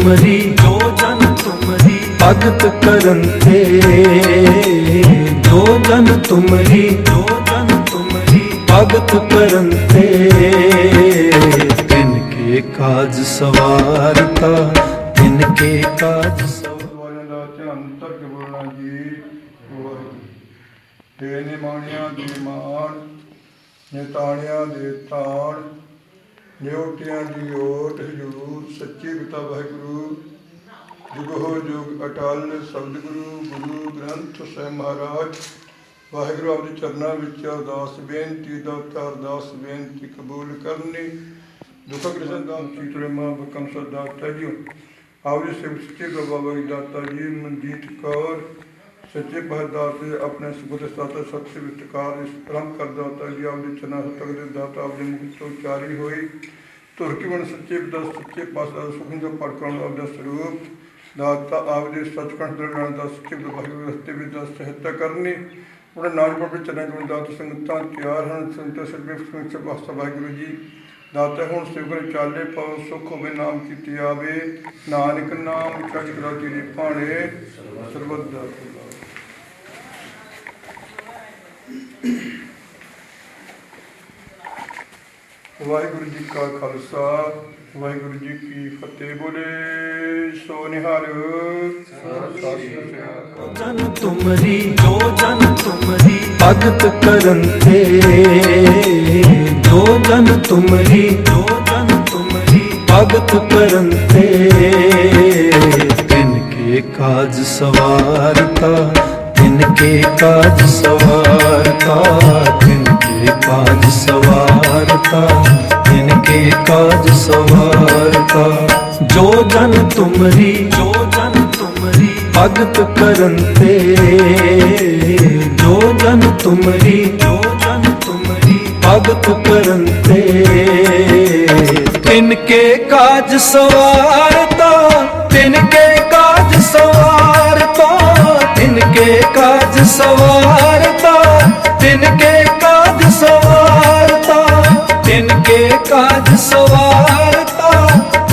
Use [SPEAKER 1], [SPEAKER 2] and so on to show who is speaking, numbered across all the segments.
[SPEAKER 1] तुमरी जो जन तुमरी भगत करन ते, जो जन तुमरी भगत करन ते, तिनके काज सवारता, तिनके काज
[SPEAKER 2] हे निमाणिया दी मान, निताणिया दे ताण, नियोटिया दी ओट हजूर सच्चे पिता वाहिगुरु जुगो जुग अटल सतਿਗੁਰੂ गुरु ग्रंथ ਸਾਹਿਬ महाराज वाहिगुरु आपके चरणों में अरदास बेनती दाता अरदास बेनती कबूल करनी दुख कृष्ण दाम चीतरे मां बकम दाता जी आपके सेवक सच्चे बाबा जी दाता जी मनजीत कौर सच्चे पातशाह अपने सुबुत दाता सत्य वितकार परम कर दाता जी आपके चरणों तक दे दाता आपके मुख तो उचारी हुई तुरकी बन सच्चे पिता सच्चे पातशाह सुखिंद पड़काण आपका स्वरूप दाता आपके सचखंड दरगाह का सच्चे वाहिगुरू रस्ते में दस सहायता करनी उन्हें नाज बाबे चरण गुण दाता संगतां तैयार हैं संत सर्वे पातशाह वाहिगुरू जी दाता हूँ सेवक चाले पाओ सुख होवे नाम की आवे नानक नाम चढ़ करा तेरे भाणे सर्वत दाता वाहिगुरू जी का खालसा वाहिगुरू जी की फतेह बोले सो निहार
[SPEAKER 1] जन तुमरी जो जन तुमरी भगत करन ते, जो जन तुमरी भगत करन ते, तिनके काज सवारता, तिनके काज सवारता, तिनके काज सवारता, तिनके काज सवारता, जो जन तुमरी भगत करन ते, जो जन तुमरी भगत करन ते, तिनके काज सवारता, तिनके काज सवारता, तिनके काज सवारता, तिनके काज सवारता, तिनके काज सवारता,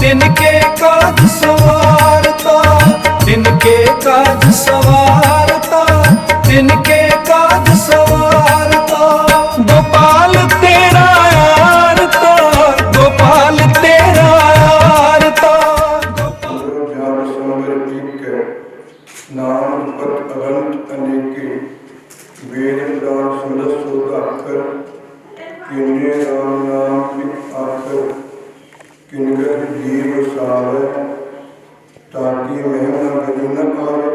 [SPEAKER 1] तिनके काज सवारता, तिनके काज सवारता, तिनके काज सवारता, गोपाल तेरा आरता, गोपाल तेरा आरता,
[SPEAKER 2] नाम पत अनंत अनेके वेद पुराण सुंदर सोदाकर किन्ने राम नाम एक आखर किनकर जीव सावे ताकि महिमा गति न पावे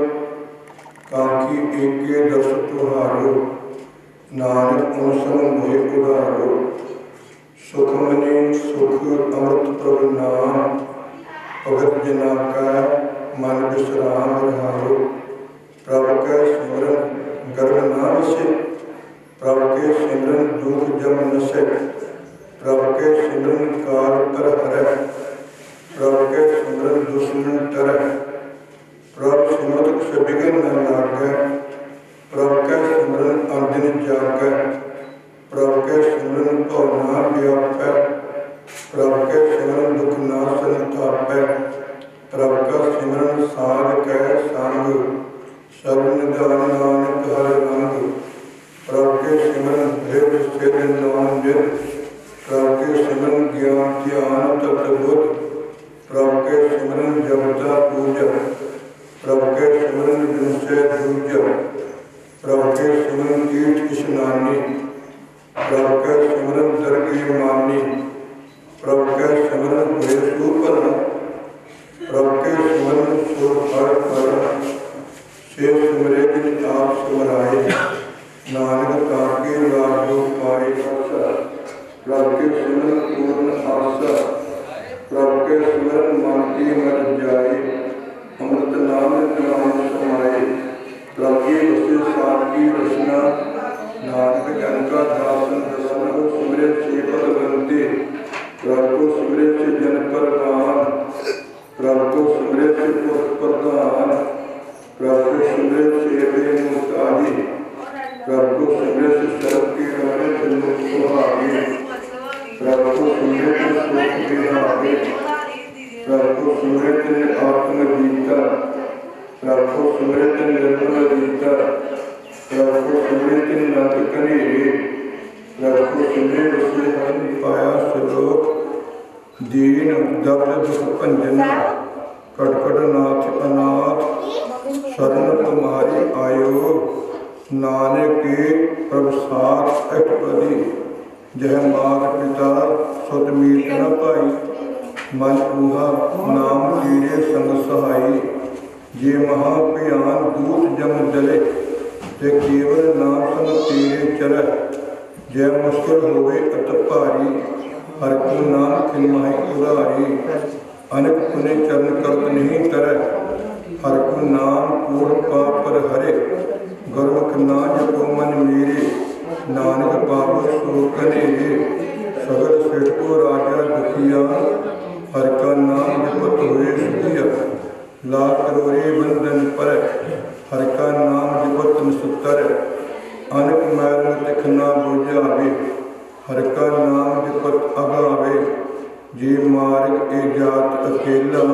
[SPEAKER 2] काकी एके दस तुहारो नानक अनुसंग मोहि उदारो सुख मने सुख अमृत प्रभु नाम भगत जना का मन विश्राम रहारो प्रभु के सिमरन गर्भ न वसे प्रभु के सिमरन दुख जम नसे प्रभु के सिमरन काल तर हरै प्रभु के सिमरन दुश्मन तरह प्रभु सिमरन से बिगन न लागे प्रभु के सिमरन अंदिन जागे प्रभु के सिमरन भवना व्यापै प्रभु के सिमरन दुख नाशन तापै प्रभु का सिमरन साध कै संग शरण दान नानक हर रंग प्रभु के सिमरन भेद सिद्ध नवान जिद प्रभु के सिमरन ज्ञान ध्यान तत्वबुद्ध प्रभु के सिमरन जपता पूजा प्रभु के सिमरन विनसे दूजा प्रभु के सिमरन कीट स्नानी प्रभु के सिमरन दरगी मानी प्रभु के सिमरन हुए सुपर प्रभु के सिमरन सुर हर पर से सिमरे दिन आप सिमराए नानक ताके लागो पाए प्रभु के सिमरन पूर्ण आशा प्रभु के सिमरन मन की मर जाए अमृत नाम नाम समाए प्रभु के बसे साकी रचना नानक जन का दासन दसन को सिमरे से पद बनते प्रभु को सिमरे से जन परवान प्रभु को सिमरे से प्रधान प्रभु को सिमरे से बेमुताही प्रभु को सिमरे से शरद की राह से मुक्त सुहागे प्रभु को सिमरे से सुख विहागे प्रभु को सिमरे से आत्म जीता प्रभु सुमृत निर्मल जीता प्रभु सुमृत नद कनेरे प्रभु सुमृत से हरि पाया श्लोक दीन दब्ध दुख भंजन कटकट नाथ अनाथ शरण तुम्हारी आयो नानक के प्रभुसात अष्टपदी जय मात पिता सुत मीत न पाई मन ऊहा नाम तेरे संग सहाई जे महाभयान दूत जम जले ते केवल नाम संग तेरे चले जय मुश्किल होवे अत भारी हर को नाम खिलमाई उदारी अनेक पुण्य चरण करत नहीं तरह हर को नाम पूर्ण पाप पर हरे गुरमुख ना जपो मन मेरे नानक पाप सो कनेरे सगल सेठ को राजा दुखिया हर का नाम जपत हुए सुखिया लाख करोड़े बंधन पर हर का नाम जपत निसुतर अनेक मैल तिखना बुझावे हर का नाम जपत अगावे जी मार्ग ए जात अकेला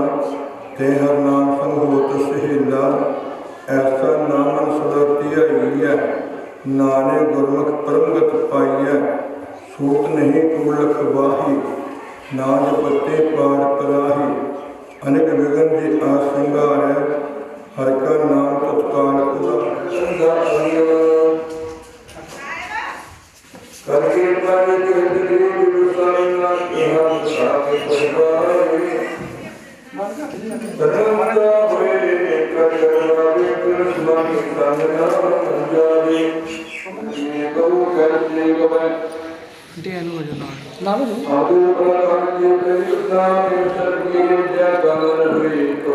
[SPEAKER 2] ते हर नाम संग होत सहेला ऐसा नामन सदा धियाई है नाने गुरमुख परमगत पाई है सूत नहीं कुलख वाही नाज पत्ते पार पराही अनेक विघन जी आसंगार है हर का नाम तत्काल करके पर के विरुसाना यहाँ साथ परिवार धर्मता होए करवावे पुरुषवाणी साधना जावे ये गौ करते गवे आदु प्रकार के प्रयुक्ता के सर्गे जगन हुए तो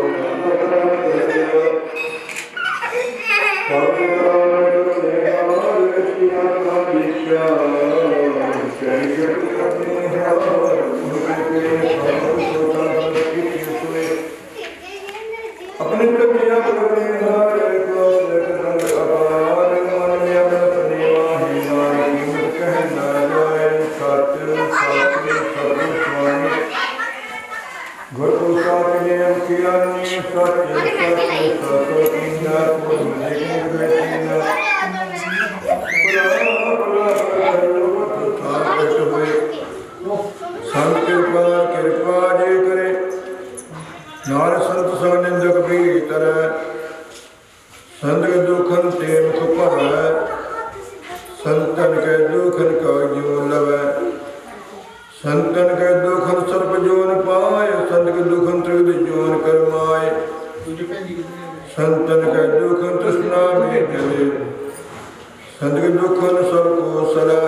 [SPEAKER 2] अपने कन्या पकड़ने हारे को लेकर अपार मन में अपना प्रेमा ही नारी कीमत कहना जाए सत्य सत्य सत्य स्वामी गुरु प्रसाद ने किया ने सत्य सत्य सत्य कीना को लेकर बैठना संत कृपा जे करे नार संत संग निंदक भीतर संत के दुखन ते मुख भरै संतन के दुखन का जीवन लवै संतन के दुखन सर्प जोन पाए संत के दुखन त्रिविध जोन करमाए संतन के दुखन तृष्णा में जले संत के दुखन सब को सलै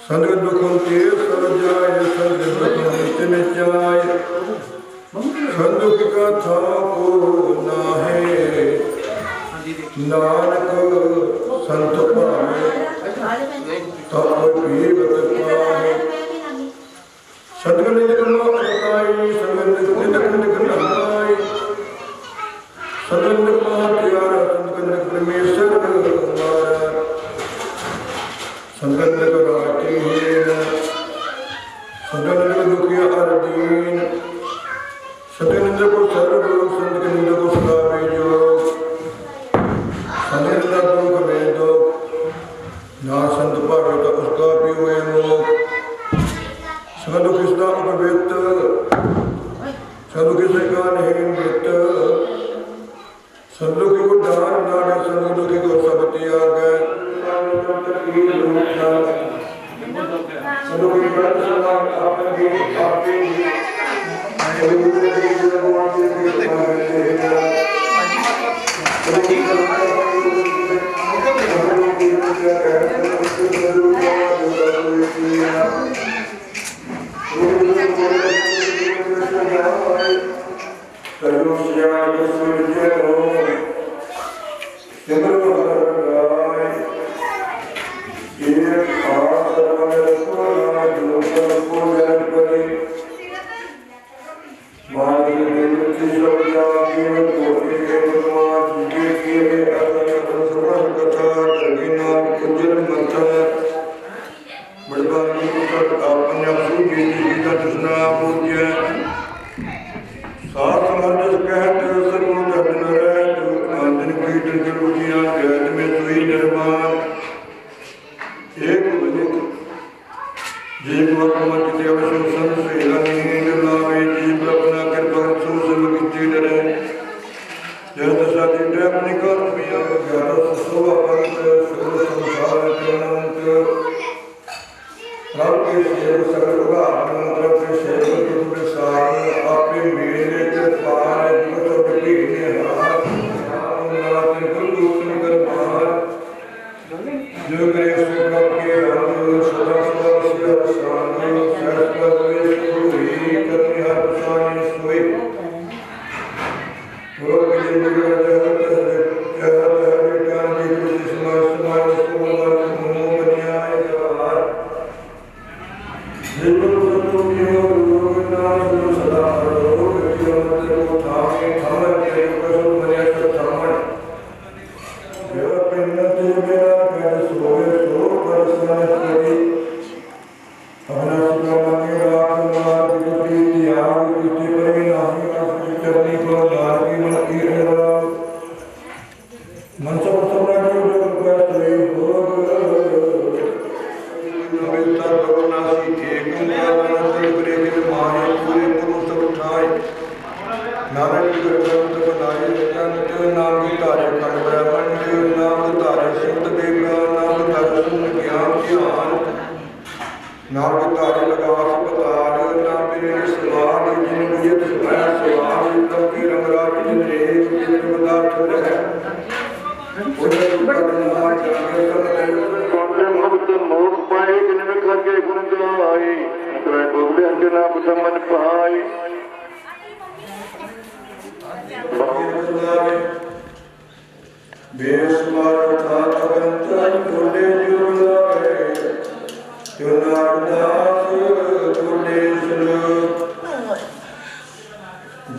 [SPEAKER 2] संत के दुखन तीर सर जाए संत के दुखन नित्य नित्याय संत का था को नाहे नानक संत पावे तब पीवत पावे सदगुण निकलना बताई सदगुण निकलनाई सदगुण महात्यारा सदगुण परमेश्वर हमारा सदगुण कराती है सदगुण दुखिया अर्दीन सदगुण को सर्व सदगुण को सदा जो संत दुख में दो ना संत पावे तो उसका भी हुए मोह संत किसका अपवित्र संत किसे का नहीं मृत संत को दान नाड़े संत को सब त्याग संत की व्रत समान आपने आपे निकल पिया ज्ञात सुभवंत सुर संसार अनंत रब के सेव सकल उदाहरण रब के सेव दुख विसार आपे मेरे कृपाल जुग सब कीने हार नाथ गुरु सुनकर मार जो करे सो प्रभ के रंग सदा सदा सिर सान सहस पर वे सुई करनि हर सानी सोई हो के निगर जगत जगत हरि ज्ञान जी कुछ समाज समाज सुमन मुंह बनियाए जवाहर जिनको सतुकियो लोग नाम सदा रोग कियो मत को थामे थमन के कसम बनिया थामन जो पिन्नत मेरा कर सोए सो परसन करी अपना सुना मांगे रात मार की त्याग की परमी नाही अपनी करनी को दान की मन की मन सब सम्राट जो प्रकाश रही हो पवित्र करुणासी एक नारायण करे के माहे पूरे पुरुष सब उठाए नारायण जी ग्रंथ बनाए जंत नाम की तारे खड़ ब्रह्मंड नाम तारे सिद्ध देगा नाम तारे सुन ज्ञान ध्यान नाम की तारे लगा अस्पताल नाम मेरे सवाल जिन मुझे सुनाया सवाल तब की रंगराज जिन रे पदार्थ रहे उन्हें करना चाहिए
[SPEAKER 3] मुक्त मोह पाए जिनमें करके गुण गाई त्रय बोले अंजना बुझमन पाई
[SPEAKER 2] बेसुमार था तगंतन बोले जुलाए तुनारदास बोले सुनो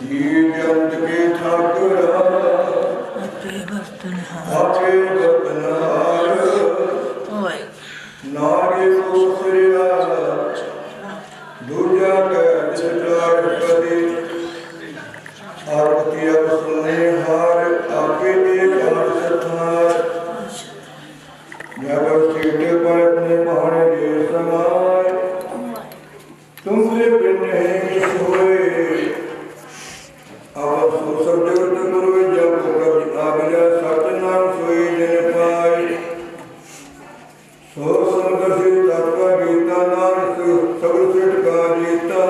[SPEAKER 2] जीव जंत के ठाकुर आपे बतनार नागे दूसरिया दूजा कर सटार पदी आरती अब सुने हार आपे एक हार सतनार जब सीटे पर अपने पहाड़े के समाए तुमसे बिन नहीं सोए अब सो सब जगत गुरु जब कभी आगया सतनाम सोई जन पाए सो संगति तत्व गीता नाम सब सिट का जीता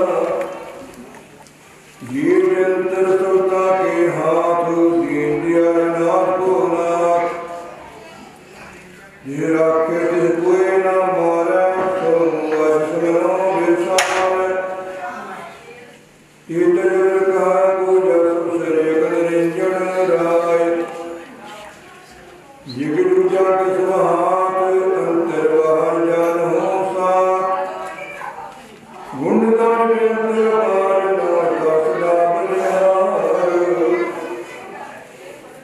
[SPEAKER 2] जीव जंतर सबता के हाथ दीन दिया नाथ को नाथ ये राखे जिस कोई ना मारे सो वैष्णो विशाल ये तजर कहा पूजा सुसरे कनरिंजन राय जिगिर जाट सुहात अंतर बाहर जान हो साथ गुणगान में अंतर बाहर नाथ सदा बलिहार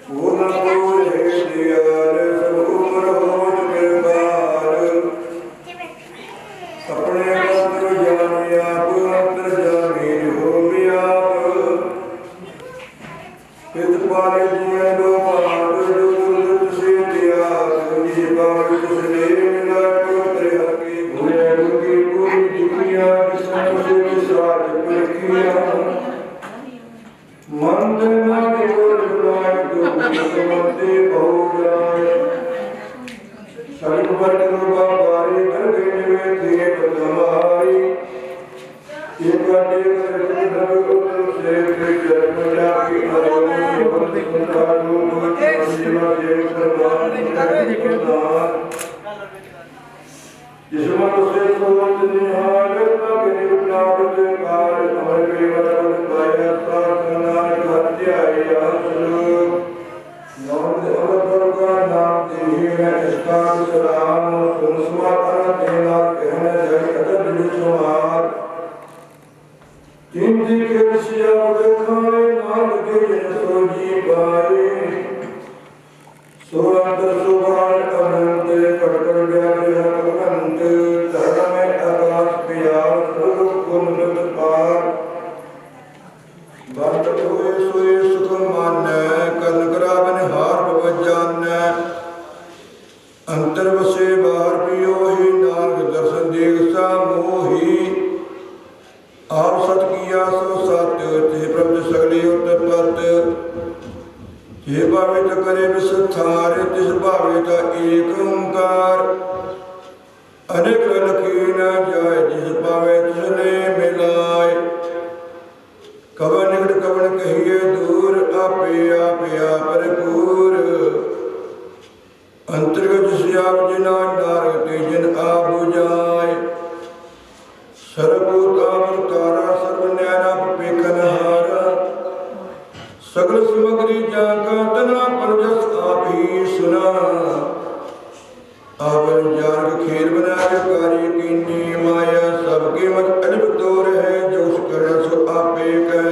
[SPEAKER 2] पूर्ण पूरे दयाल सब ऊपर हो कृपाल अपने अंतर जाने आप अंतर जाने हो भी आप पित पाले जिये दो पाठ जो से दिया तुझे बात तुझे मिला तो तेरे हकी भूले की पूरी दुनिया किस्मत से विश्वास पर किया मन ना केवल बुलाए तो समझते बहुत जाए सर्व पर कृपा बारी कर देने में थे तुम्हारी एक बाटे कर धर्म से जन्म जाकी अरे बंद सुनता रूप जीवा जय सर्वान प्रदान जिसमन से सोच निहाल तक निपटावत काल अमर केवल पाया साधना हत्याय आसुर नौन अवतार का नाम देहि है इसका सलाम सुन सुमाता देना कहने जय अतः विश्वास जिंदगी के सिया खाए नाम के जन सो जी पाए सो अंतर सुभान अनंत कटकर व्याग्रह अनंत धर्म में आकाश प्यार सर्व गुण पार बंद हुए सोए सुख मान्य कनकरा बन हार बजान्य अंतर बसे बाहर पियो ही नानक दर्शन देख सा मोही आप सत किया सो सत्य ते प्रभु सगले उत्पत विस्तार तिस भावे का एक ओंकार अनेक लखी न जाय जिस पावे तिसने मिलाय कवन निकट कवन कहिए दूर आपे आपे भरपूर अंतर्गत श्याम जिना नारग तेजन आप बुझाय सर्वभूताम तारा सर्व न्यारा पेखनहारा सगल सामग्री जाका तना परजस आप ही सुना आपन जान खेल बनाए कार्य कीनी माया सबके मत अजब तोर है जो कर सो आपे कह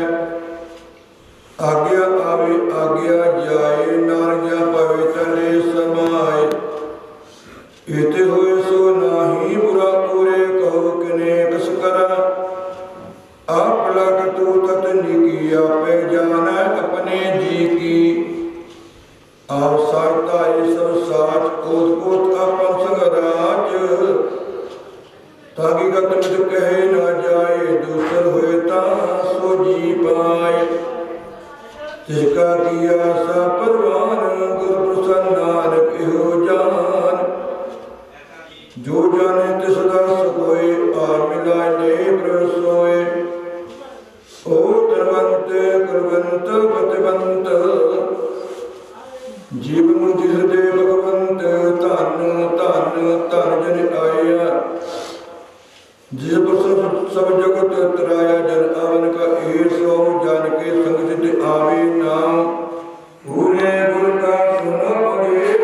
[SPEAKER 2] आज्ञा आवे आज्ञा जाए नारजा पवे चले समाए इते होए सो नाही बुरा पूरे कहो किने कस करा आप लग तू तत निकी आपे जाना अपने जी की आप सारता ये सब साच कोत कोत अपन संगराज ताकि गत मित कहे न जाए दूसर होए ता सो जी पाए जिसका किया सा परवान गुरु प्रसन्न नानक इहो जान जो जाने तिस सदा सोए आ मिलाए ने प्रसोए ओ धनवंत कुलवंत पतिवंत जीवन जिस दे भगवंत धन धन धन जन आया जिस पर सब जगत तराया जन आवन का ए सो जान के संग सिद्ध आवे नाम पूरे गुरु का सुनो उपदेश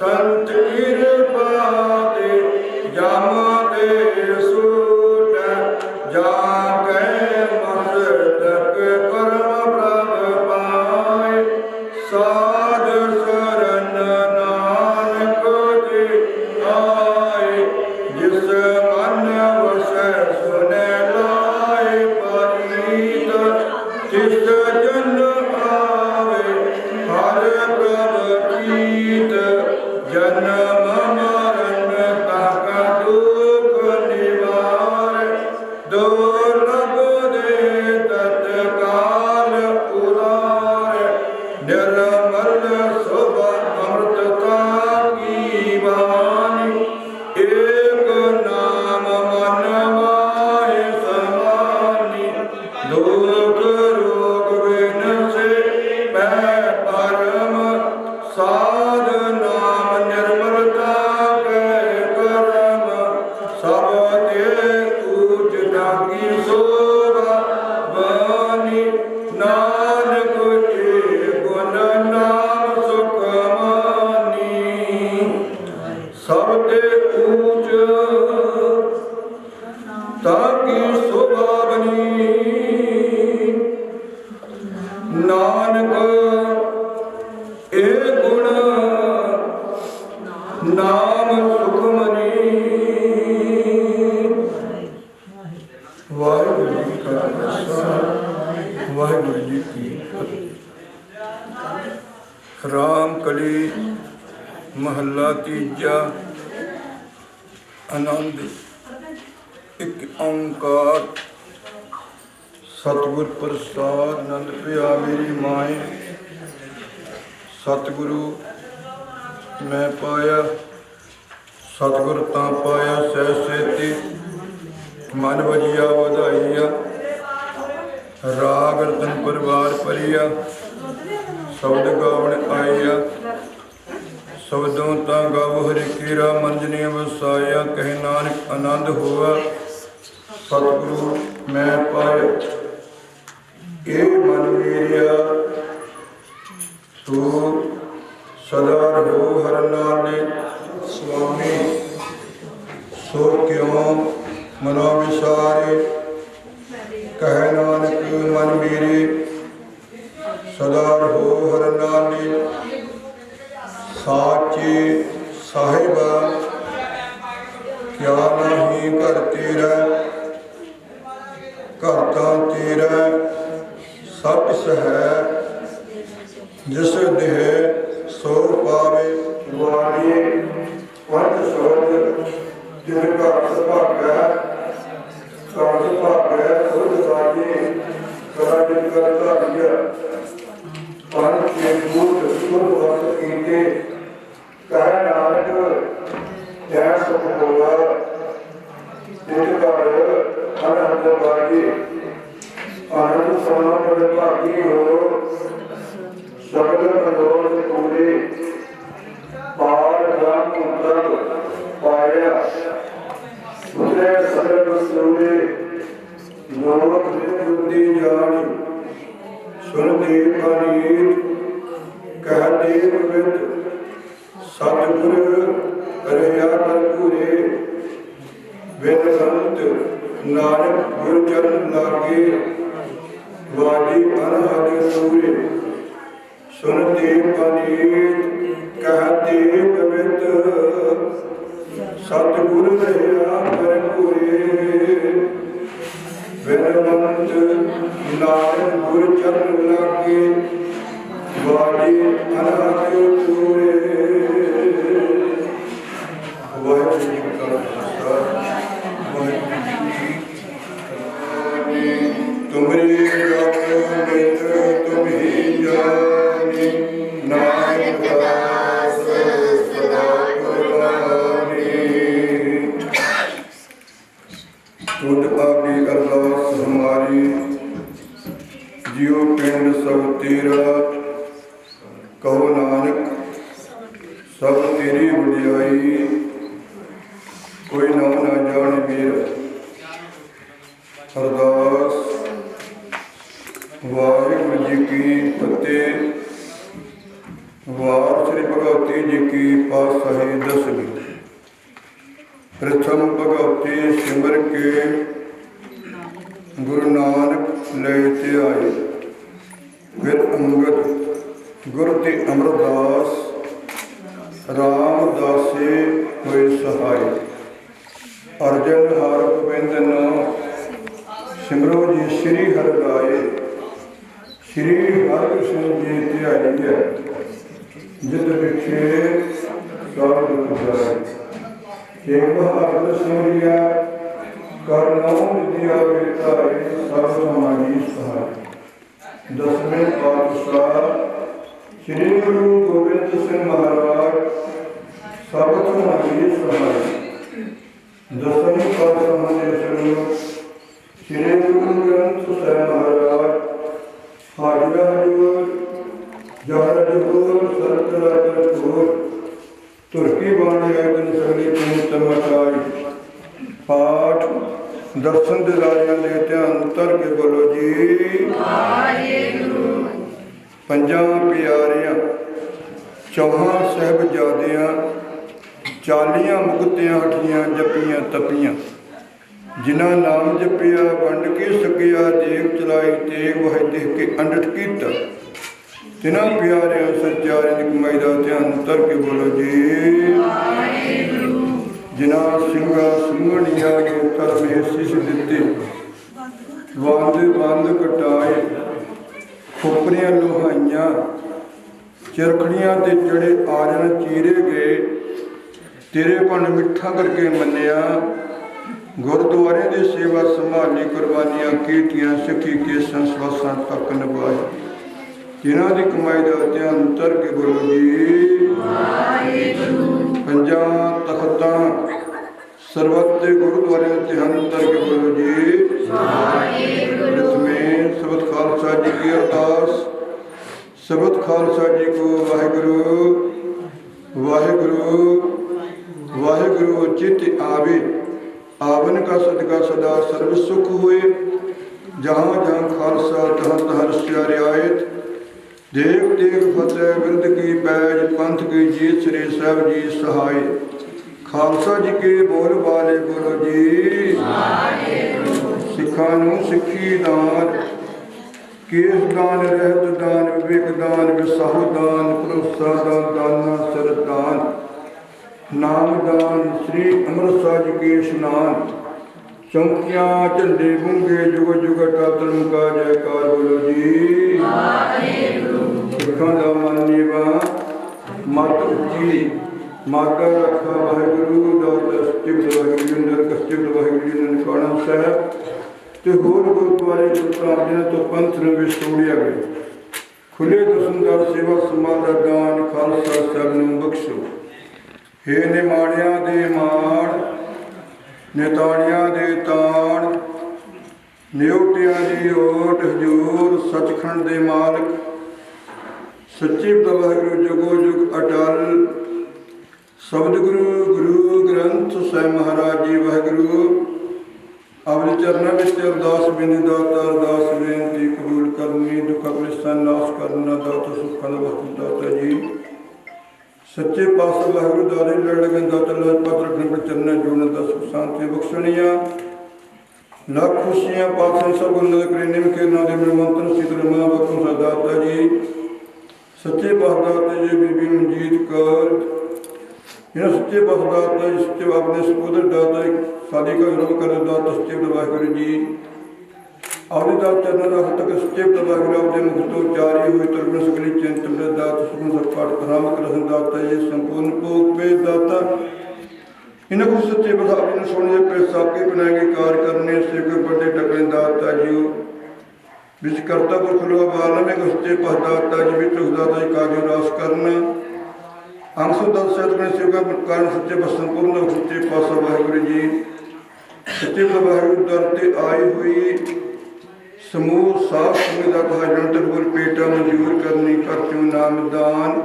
[SPEAKER 2] संत कृपा ते जामते सूट जाके मस्तक परम प्रभ पाए साध शरण नानक ते आए जिस मन वस सुने लाए परीत तिस जन आवे हर प्रभ कीत जन्म मरण तक दुख निवार दुर्लभ दे तत्काल उदार निर्मल शुभ अमृतता की वाणी एक नाम मन माय समानी दुख रोग बिन से परम साध नाम निर्मलता के करम सब ते ऊंच ढाकी शोभा वाणी नानक के गुण नाम सुख मानी सब ते ऊंच ताकि शोभा बनी नानक ए गुण नाम सुख मनी वाहिगुरु जी का खालसा वाहिगुरु जी की फतेह। राम कली महला तीजा आनंद एक ओंकार सतगुर प्रसाद आनंद पिया मेरी माए सतगुरु मैं पाया सतगुर ता पाया सह सेती मन वजिया वधाइया राग रतन परिवार परिया शब्द गावन आइया शब्दों ता गावो हरि कीरा मंजनी वसाया कहे नानक आनंद हुआ सतगुरु मैं पाया ए मन मेरिया तू सदा रहो हर नाले स्वामी सो क्यों मनो विसारे कह नानक मन मेरे सदा रहो हर नाले साचे साहिबा ਜਿਨ ਘਰ ਸੁਭਾਗੈ ਘਰ ਸੁਭਾਗੈ ਖੁਦ ਰਾਜੇ ਕਰਾ ਜਿਨ ਕਰ ਧਾਰੀਆ ਪਨ ਕੇ ਦੂਤ ਸੁਰ ਵਰਤ ਕੀਤੇ ਕਹਿ ਨਾਨਕ ਜੈ ਸੁਖ ਹੋਵਾ ਜਿਨ ਘਰ ਅਨੰਦ ਵਾਜੇ ਆਨੰਦ ਸੋਨਾ ਪਦ ਭਾਗੀ ਹੋ ਸਬਦ ਮਨੋਰਥ ਪੂਰੇ ਪਾਰ ਬ੍ਰਹਮ ਤਰ ਪਾਇਆ ਉਤਰੇ ਸਰਬ ਸੂਰੇ ਲੋਕ ਬੁੱਧੀ ਜਾਣੀ ਸੁਨ ਦੇਵ ਅਨੀਤ ਕਹਿ ਦੇਵ ਵਿਦ ਸਤਿਗੁਰ ਰਹਿਆ ਕਰ ਪੂਰੇ ਵੇਦ ਸੰਤ ਨਾਨਕ ਗੁਰ ਚਰਨ ਲਾਗੇ ਵਾਜੀ ਅਨਹਦ ਸੂਰੇ ਸੁਨ ਦੇਵ ਅਨੀਤ ਕਹਿ ਦੇਵ ਵਿਦ ਸਤਿਗੁਰ ਰਹਿਆ ਕਰ ਪੂਰੇ ਵੇਦਵੰਤ ਨਾਨਕ ਗੁਰ ਚਰਨ ਲਾਗੇ ਵਾਜੀ ਅਨਹਦ ਸੂਰੇ ਵਾਹਿਗੁਰੂ ਜੀ ਕਾ ਖਾਲਸਾ ਵਾਹਿਗੁਰੂ ਜੀ ਕੀ ਫਤਿਹ। ਤੁਮਰੀ ਜਪ ਨਿਤ ਤੁਮਹੀ ਜਾਣੀ ਨਾਨਕ ਦਾਸ ਸਦਾ ਕੁਰਬਾਨੀ। ਤੁਧ ਆਪੀ ਅਰਦਾਸ ਹਮਾਰੀ ਜਿਉ ਪਿੰਡ ਸਭ ਤੇਰਾ ਕਹੋ ਨਾਨਕ ਸਭ ਤੇਰੀ ਵਡਿਆਈ ਕੋਈ ਨਾਮ ਨਾ ਜਾਣੇ ਮੇਰਾ। ਅਰਦਾਸ ਵਾਹਿਗੁਰੂ ਜੀ ਕੀ ਫਤਿਹ। ਵਾਰ ਸ੍ਰੀ ਭਗਵਤੀ ਜੀ ਕੀ ਪਾਤਸ਼ਾਹੀ ਦਸਵੀਂ। ਪ੍ਰਥਮ ਭਗਵਤੀ ਸਿਮਰ ਕੇ ਗੁਰੂ ਨਾਨਕ ਲੈ ਤੇ ਆਏ। ਫਿਰ ਅੰਗਦ ਗੁਰ ਤੇ ਅਮਰਦਾਸ ਰਾਮਦਾਸੇ ਹੋਏ ਸਹਾਈ। ਅਰਜਨ ਹਰ ਗੋਬਿੰਦ ਨਾਮ ਸਿਮਰੋ ਜੀ ਸ੍ਰੀ ਹਰਿ ਰਾਏ। ਸ੍ਰੀ ਹਰਿਕ੍ਰਿਸ਼ਨ ਜੀ ਧਿਆਈ ਹੈ ਜਿਤ ਵਿਖੇ ਸਭ ਦੁਖ ਜਾਏ। ਏਕ ਬਹਾਦਰ ਸੂਰਿਆ ਕਰਨਉ ਵਿਦਿਆ ਵੇਤਾਏ ਸਭ ਸਮਾਜੀ ਸਹਾਈ। ਦਸਵੇਂ ਪਾਤਸ਼ਾਹ ਸ੍ਰੀ ਗੁਰੂ ਗੋਬਿੰਦ ਸਿੰਘ ਮਹਾਰਾਜ ਸਭ ਸਮਾਜੀ ਸਹਾਈ। ਦਸਵੇਂ ਪਾਤਸ਼ਾਹ ਦੇ ਸਰੂਪ ਸ੍ਰੀ ਗੁਰੂ ਗ੍ਰੰਥ ਸਾਹਿਬ ਮਹਾਰਾਜ ਹਾਜ਼ਰ ਹਜ਼ੂਰ ਜਹਰ ਜਹੂਰ ਸਰਤ ਰਾਜਰ ਭੂਰ ਤੁਰਕੀ ਬਾਣੀ ਆਇਤਨ ਸਗਲੀ ਪੁਨੀਤ ਮਚਾਈ। ਪਾਠ ਦਰਸ਼ਨ ਦੇ ਰਾਜਿਆਂ ਦੇ ਧਿਆਨ ਧਰ ਕੇ ਬੋਲੋ ਜੀ ਵਾਹਿਗੁਰੂ। ਪੰਜਾਂ ਪਿਆਰਿਆਂ ਚੌਹਾਂ ਸਾਹਿਬਜ਼ਾਦਿਆਂ 40 ਮੁਕਤਿਆਂ ਹਟੀਆਂ ਜਪੀਆਂ ਤਪੀਆਂ ਜਿਨ੍ਹਾਂ ਨਾਮ ਜਪਿਆ ਵੰਡ ਕੇ ਸਕਿਆ ਦੇਖ ਚਲਾਈ ਤੇਗ ਵਹਿ ਦੇਖ ਕੇ ਅੰਡਟ ਕੀਤਾ। ਤਿਨਾਂ ਪਿਆਰਿਆਂ ਸੱਚਿਆਰਿਆਂ ਦੀ ਕਮਾਈ ਦਾ ਧਿਆਨ ਧਰ ਕੇ ਬੋਲੋ ਜੀ ਵਾਹਿਗੁਰੂ। ਜਿਨ੍ਹਾਂ ਸਿੰਘਾਂ ਸਿੰਘਣੀਆਂ ਕੇ ਧਰਮੇ ਸਿਸ ਦਿੱਤੇ ਵੰਦ ਕਟਾਏ ਖੋਪਰੀਆਂ ਲੋਹਾਈਆਂ ਚਰਖੜੀਆਂ ਤੇ ਚੜੇ ਆਜਨ ਚੀਰੇ ਗਏ। ਤੇਰੇ ਭਣ ਮਿੱਠਾ ਕਰਕੇ ਮੰਨਿਆ ਗੁਰਦੁਆਰੇ ਦੀ ਸੇਵਾ ਸੰਭਾਲੀ ਕੁਰਬਾਨੀਆਂ ਕੀਤੀਆਂ ਸਿੱਖੀ ਕੇ ਸੰਸਵਾਸਾਂ ਤੱਕ ਨਿਭਾਏ। ਜਿਨ੍ਹਾਂ ਦੀ ਕਮਾਈ ਦਾ ਧਿਆਨ ਧਰ ਕੇ ਬੋਲੋ ਜੀ ਵਾਹਿਗੁਰੂ। ਪੰਜਾਂ ਤਖਤਾਂ ਸਰਬੱਤ ਦੇ ਗੁਰਦੁਆਰੇ ਦਾ ਧਿਆਨ ਧਰ ਕੇ ਬੋਲੋ ਜੀ ਵਾਹਿਗੁਰੂ। ਪ੍ਰਥਮੇ ਸਬਦ ਖਾਲਸਾ ਜੀ ਕੀ ਅਰਦਾਸ। ਸਬਦ ਖਾਲਸਾ ਜੀ ਕੋ ਵਾਹਿਗੁਰੂ ਵਾਹਿਗੁਰੂ ਵਾਹਿਗੁਰੂ ਚਿਤ ਆਵੇ। ਆਵਨ ਕਾ ਸਦਕਾ ਸਦਾ ਸਰਬ ਸੁਖ ਹੋਏ। ਜਹਾਂ ਜਹਾਂ ਖਾਲਸਾ ਤਹਾਂ ਤਹਾਂ ਰਸਿਆ ਰਿਆਇਤ। ਦੇਖ ਦੇਖ ਫਤਿਹ ਬਿਰਦ ਕੀ ਪੈਜ ਪੰਥ ਕੀ ਜੀਤ ਸ੍ਰੀ ਸਾਹਿਬ ਜੀ ਸਹਾਈ। ਖਾਲਸਾ ਜੀ ਕੇ ਬੋਲ ਬਾਲੇ ਬੋਲੋ ਜੀ ਸਿੱਖਾਂ ਨੂੰ ਸਿੱਖੀ ਦਾਨ ਕੇਸ ਦਾਨ ਰਹਿਤ ਦਾਨ ਵਿਵੇਕ ਦਾਨ ਵਿਸਾਹੂ ਦਾਨ ਭਰੋਸਾ ਦਾਨ ਦਾਨਾ ਸਰਦਾਨ ਨਾਮਦਾਨ ਸ੍ਰੀ ਅੰਮ੍ਰਿਤਸਰ ਜੀ ਕੇ ਇਸ਼ਨਾਨ ਚੌਂਕੀਆਂ ਝੰਡੇ ਗੁੰਗੇ ਜੁਗ ਜੁਗ ਅਟਲ ਮੁਕਾ ਜੈਕਾਰ ਬੋਲੋ ਜੀ ਵਾਹਿਗੁਰੂ। ਸਿੱਖਾਂ ਦਾ ਮਨ ਨੀਵਾ ਮਤ ਉੱਚੀ ਮਾਤਾ ਰੱਖਾ ਵਾਹਿਗੁਰੂ ਦੌਲਤ ਸਤਿ ਵਾਹਿਗੁਰੂ ਤੇ ਹੋਰ ਗੁਰਦੁਆਰੇ ਪ੍ਰਾਪਤੀਆਂ ਤੋਂ ਪੰਥ ਨੂੰ ਵਿਛੋੜਿਆ ਗਿਆ। ਖੁੱਲੇ ਦਸੁੰਦਰ ਸੇਵਾ ਸਮਾਜ ਦਾ ਦਾਨ ਖਾਲਸਾ ਸਾਹਿਬ ਨੂੰ ਬਖਸ਼ੋ। ਹੇ ਨਿਮਾਣਿਆਂ ਦੇ ਮਾਣ, ਨਿਤਾਣਿਆਂ ਦੇ ਤਾਣ, ਨਿਉਟਿਆਂ ਦੀ ਓਟ ਹਜ਼ੂਰ ਸੱਚਖੰਡ ਦੇ ਮਾਲਕ ਸੱਚੇ ਵਾਹਿਗੁਰੂ ਜਗੋ ਜੁਗ ਅਟਲ ਸ਼ਬਦ ਗੁਰੂ ਗ੍ਰੰਥ ਸਾਹਿਬ ਮਹਾਰਾਜ ਜੀ ਵਾਹਿਗੁਰੂ ਆਪਣੇ ਚਰਨਾਂ ਵਿੱਚ ਅਰਦਾਸ ਬੇਨਤੀ ਦਾਤਾ ਅਰਦਾਸ ਬੇਨਤੀ ਕਬੂਲ ਕਰਨੀ, ਦੁੱਖਾਂ ਕਲੇਸ਼ਾਂ ਨਾਸ਼ ਕਰਨਾ ਦਾਤਾ ਸੁੱਖਾਂ ਦਾ ਵਸਤੂ ਦਾਤਾ ਜੀ। ਸੱਚੇ ਪਾਤਸ਼ਾਹ ਵਾਹਿਗੁਰੂ ਦਾਰੇ ਲੜ ਲਗਨ ਦਾਤਾ ਲਾਜ ਪਾਤਰ ਰੱਖਣ ਪਰ ਚਰਨਾਂ ਜੋੜਨ ਦਾ ਸੁਖ ਸ਼ਾਂਤੀ ਬਖਸ਼ਣੀਆਂ ਲੱਖ ਖੁਸ਼ੀਆਂ ਪਾਤਸ਼ਾਹ ਸਭ ਗੁਰੂ ਕਰੇ ਨਿਮ ਕੇ ਨਾਂ ਦੇ ਮਿਲਵੰਤਨ ਸਿੱਧਰ ਮਾਂ ਬਖਸ਼ ਦਾਤਾ ਜੀ। ਸੱਚੇ ਪਾਤਸ਼ਾਹ ਦਾਤਾ ਜੀ ਬੀਬੀ ਮਨਜੀਤ ਕੌਰ ਇਹਨਾਂ ਸੱਚੇ ਪਾਤਸ਼ਾਹ ਦਾਤਾ ਜੀ ਸੱਚੇ ਆਪਣੇ ਸਪੋਦਰ ਦਾਤਾ ਸਾਡੀ ਕਾ ਵਿਰੋਧ ਕਰ ਦਾਤਾ ਸੱਚੇ ਵਾਹਿਗੁਰੂ ਜੀ ਆਪਣੀ ਦਾਤ ਚਰਨਾਂ ਦਾ ਹੱਥ ਤੱਕ ਸੱਚੇ ਵਾਹਿਗੁਰੂ ਆਪਦੇ ਮੁਖ ਤੋਂ ਉਚਾਰੀ ਹੋਈ ਤਰਬਨ ਸਕਲੀ ਚਿੰਤ ਦੇ ਦਾਤ ਸੁਖਨ ਸਭ ਪਾਠ ਕਰਾਮਤ ਰਸਨ ਦਾਤਾ ਜੀ ਸੰਪੂਰਨ ਭੋਗ ਪੇ ਦਾਤਾ ਇਹਨਾਂ ਕੋ ਸੱਚੇ ਬਸਾਬੀ ਨੂੰ ਸੁਣ ਜੇ ਪੇ ਸਾਕੇ ਬਣਾਏਗੇ ਕਾਰ ਕਰਨੇ ਸੇ ਕੋਈ ਵੱਡੇ ਟਕਰੇ ਦਾਤਾ ਜੀਓ ਵਿੱਚ ਕਰਤਾ ਪੁਰਖ ਲੋ ਬਾਲ ਮੇ ਸੱਚੇ ਪਾਤਸ਼ਾਹ ਦਾਤਾ ਜੀ ਵਿੱਚ ਦਾਤਾ ਜੀ ਕਾਜੋ ਰਾਸ ਕਰਨਾ ਅੰਸੋ ਦਸ ਸਤ ਨੇ ਸੇਵਕਾ ਕਾਰਨ ਸੱਚੇ ਸੰਪੂਰਨ ਸੱਚੇ ਪਾਤਸ਼ਾਹ ਵਾਹਿਗੁਰੂ ਜੀ ਸੱਚੇ ਵਾਹਿਗੁਰੂ ਦਰ ਤੇ ਆਈ ਹੋਈ ਸਮੂਹ ਸਾਧ ਸੰਗਤ ਦਾ ਭਾਜਨ ਤਰ ਪੇਟਾ ਮਨਜ਼ੂਰ ਕਰਨੀ ਕਰ ਚੋ ਨਾਮ ਦਾਨ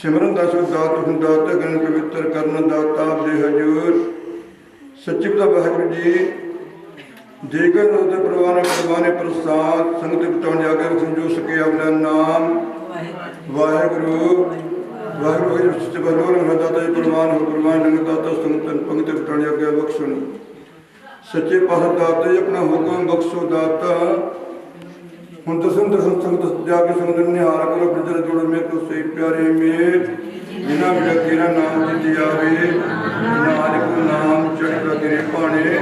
[SPEAKER 2] ਸਿਮਰਨ ਦਾ ਸੋ ਦਾਤ ਹੁੰਦਾ ਤੇ ਗਨ ਪਵਿੱਤਰ ਕਰਨ ਦਾਤਾ ਦੇ ਹਜੂਰ ਸੱਚੇ ਵਾਹਿਗੁਰੂ ਜੀ ਜੇਕਰ ਉਹਦੇ ਪ੍ਰਵਾਨੇ ਪ੍ਰਸਾਦ ਸੰਗਤ ਬਟਾਉਣ ਜਾ ਕੇ ਸਮਝੋ ਸਕੇ ਆਪਣਾ ਨਾਮ ਵਾਹਿਗੁਰੂ ਵਾਹਿਗੁਰੂ ਸੱਚੇ ਵਾਹਿਗੁਰੂ ਦਾਤਾ ਜੀ ਪ੍ਰਵਾਨ ਹੋ ਪ੍ਰਵਾਨ ਰੰਗ ਦਾਤਾ ਸੰਗਤ ਪੰਗਤ ਬਟਾਉਣ ਜਾ ਕੇ ਬਖਸ਼ਣ ਸੱਚੇ ਪਾਤਸ਼ਾਹ ਦਾਤਾ ਜੀ ਆਪਣਾ ਹੁਕਮ ਬਖਸ਼ੋ ਦਾਤਾ ਹੁਣ ਦਸਮ ਸੰਗਤ ਜਾ ਕੇ ਸੰਗਤ ਨਿਹਾਰ ਕਰੋ ਬਜਰ ਜੋੜ ਮੇ ਕੋ ਸੇ ਪਿਆਰੇ ਮੇਰ ਜਿਨ੍ਹਾਂ ਬਿਨਾ ਤੇਰਾ ਨਾਮ ਜਿੱਤ ਜਾਵੇ ਨਾਨਕ ਨਾਮ ਚੜ੍ਹਦਾ ਤੇਰੇ ਭਾਣੇ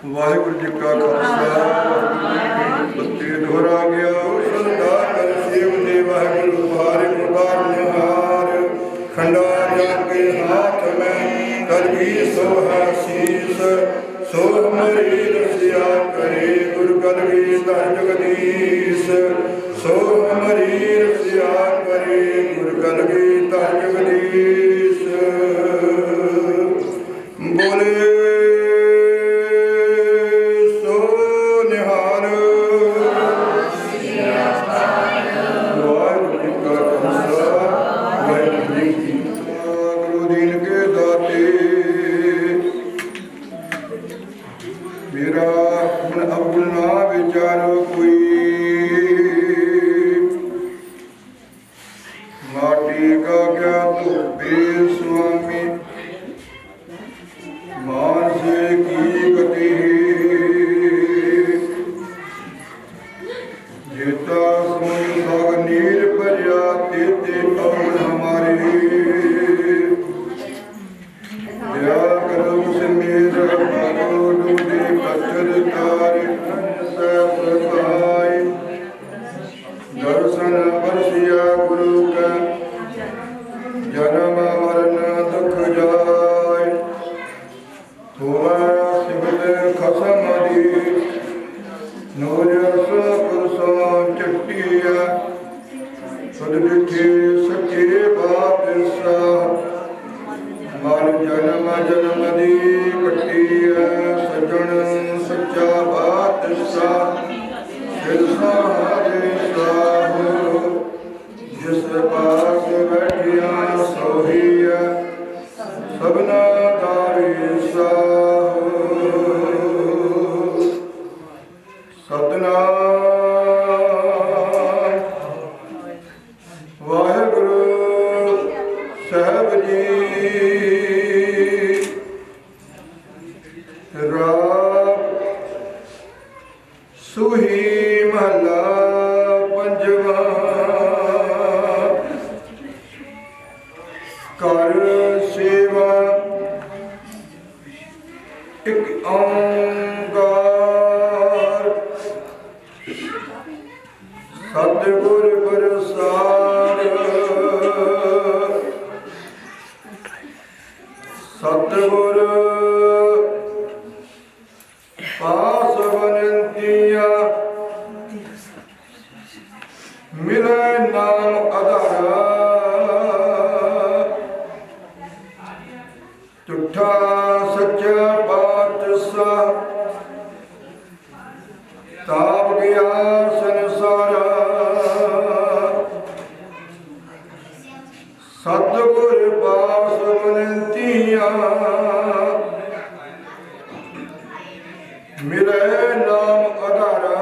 [SPEAKER 2] ਵਾਹਿਗੁਰੂ ਜੀ ਕਾ ਖਾਲਸਾ ਬੱਤੇ ਦੁਹਰਾ ਗਿਆ ਸੰਦਾ ਕਰ ਸੇਵ ਦੇ ਵਾਹਿਗੁਰੂ ਭਾਰੇ ਉਤਾਰ ਨਿਹਾਰ ਖੰਡਾ ਜਾ ਕੇ ਹਾਥ ਮੈਂ ਕਰ ਵੀ ਸੋਹਾ ਸੀਸ ਸੋ ਹਮਰੀ ਰਸਿਆ ਕਰੇ ਗੁਰ ਕਲ ਵੀ ਧਰ ਜਗਦੀਸ਼ ਸੋ ਹਮਰੀ ਰਸਿਆ ਕਰੇ ਗੁਰ ਕਲ ਵੀ ਧਰ ਜਗਦੀਸ਼ ਬੋਲੇ ਸਤਿਗੁਰ ਪ੍ਰਸਾਦਿ ਸਤਿਗੁਰ ਪਾਸ ਬਨੰਤੀਆ ਮਿਲੇ ਨਾਮ ਆਧਾਰਾ ਝੂਠਾ ਸੱਚਾ ਪਾਤਸ਼ਾਹ ਤਾਪ ਗਿਆ ਸੰਸਾਰਾ ਸਤਿਗੁਰ ਪਾਸ ਬਨੰਤੀਆ ਮਿਲੇ ਨਾਮ ਆਧਾਰਾ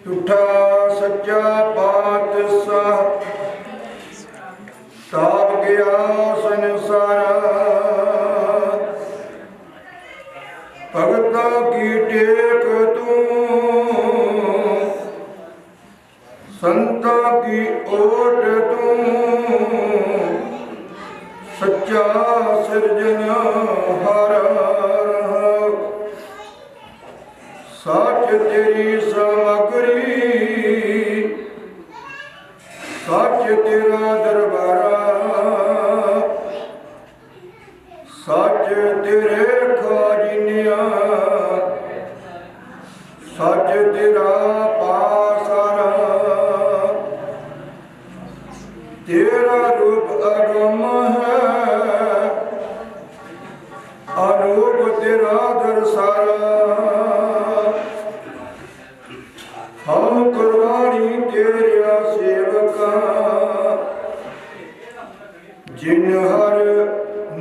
[SPEAKER 2] ਝੂਠਾ ਸੱਚਾ ਪਾਤਸ਼ਾਹ ਤਾਪ ਗਿਆ ਸੰਸਾਰਾ ਭਗਤਾਂ ਕੀ ਟੇਕ ਤੂੰ ਸੰਤਾਂ ਕੀ ਓਟ ਤੂੰ ਸੱਚਾ ਸਿਰਜਣਹਾਰ ਸੱਚ ਤੇਰੀ ਸਮਗਰੀ ਸੱਚ ਤੇਰਾ ਦਰਬਾਰਾ ਸੱਚ ਤੇਰੇ ਖਾਜਿਨਿਆ ਸੱਚ ਤੇਰਾ ਪਾਸਾਰਾ ਤੇਰਾ ਰੂਪ ਅਗਮ ਹੈ ਅਨੂਪ ਤੇਰਾ ਦਰਸਾਰਾ ਹਮ ਕੁਰਬਾਨੀ ਤੇਰਿਆ ਸੇਵਕਾ ਜਿਨ ਹਰ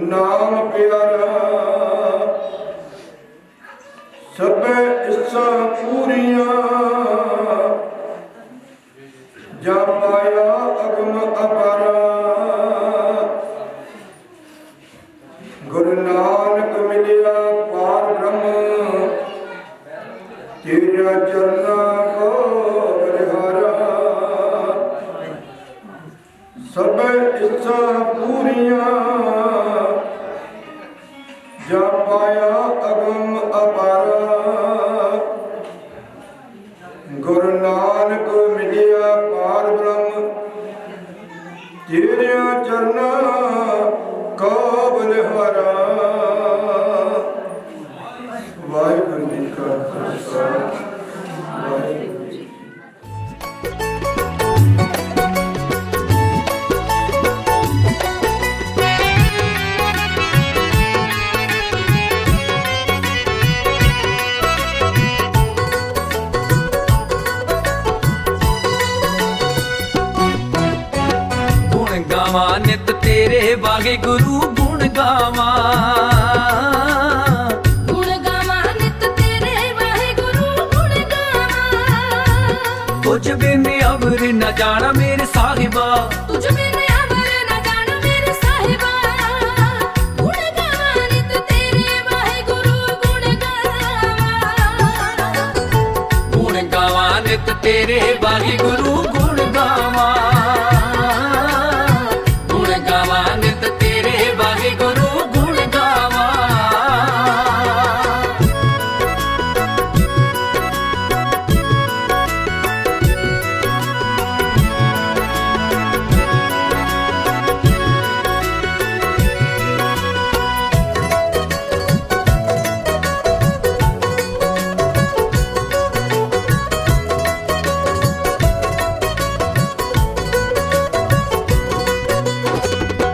[SPEAKER 2] ਨਾਮ ਪਿਆਰਾ ਸਭੇ ਇੱਛਾ ਪੂਰੀਆਂ ਜਾ ਪਾਇਆ ਅਗਮ ਅਪਾਰਾ ਗੁਰੂ ਨਾਨਕ ਮਿਲਿਆ ਪਾਰ ਬ੍ਰਹਮ ਤੇਰਾ ਚਰਨਾਂ ਕੋ ਬਲਿਹਾਰਾ ਸਭੇ ਇੱਛਾ ਪੂਰੀਆਂ ਜਾ ਪਾਇਆ ਅਗਮ ਅਪਾਰਾ ਗੁਰੂ ਨਾਨਕ ਮਿਲਿਆ ਪਾਰ ਬ੍ਰਹਮ ਤੇਰਿਆਂ ਚਰਨਾਂ ਕੋ ਬਲਿਹਾਰਾ ਵਾਹਿਗੁਰੂ ਜੀ ਕਾ ਖਾਲਸਾ ਵਾਹਿਗੁਰੂ ਜੀ
[SPEAKER 1] ਗਾਵਾਂ ਨਿਤ ਤੇਰੇ ਵਾਹਿਗੁਰੂ ਗੁਣ ਗਾਵਾਂ
[SPEAKER 4] ਨਿਤ ਤੇਰੇ ਵਾਹਿਗੁਰੂ ਗੁਣ ਗਾਵਾਂ
[SPEAKER 1] ਤੁਝ ਬਿਨ ਅਵਰ ਨ ਜਾਣਾ ਮੇਰੇ ਸਾਹਿਬਾ
[SPEAKER 4] ਤੁਝ ਬਿਨ ਅਮਰ ਨ ਜਾਣ ਮੇਰੇ ਸਾਹਿਬਾ ਗੁਣ ਗਾਵਾਂ ਨਿਤ ਤੇਰੇ ਵਾਹਿਗੁਰੂ ਗੁਣ
[SPEAKER 1] ਗਾਵਾਂ ਨਿਤ ਤੇਰੇ ਵਾਹਿਗੁਰੂ ਗੁਣ ਗਾਵਾਂ ਨਿਤ ਤੇਰੇ ਵਾਹਿਗੁਰੂ ਗੁਣ ਗਾਵਾਂ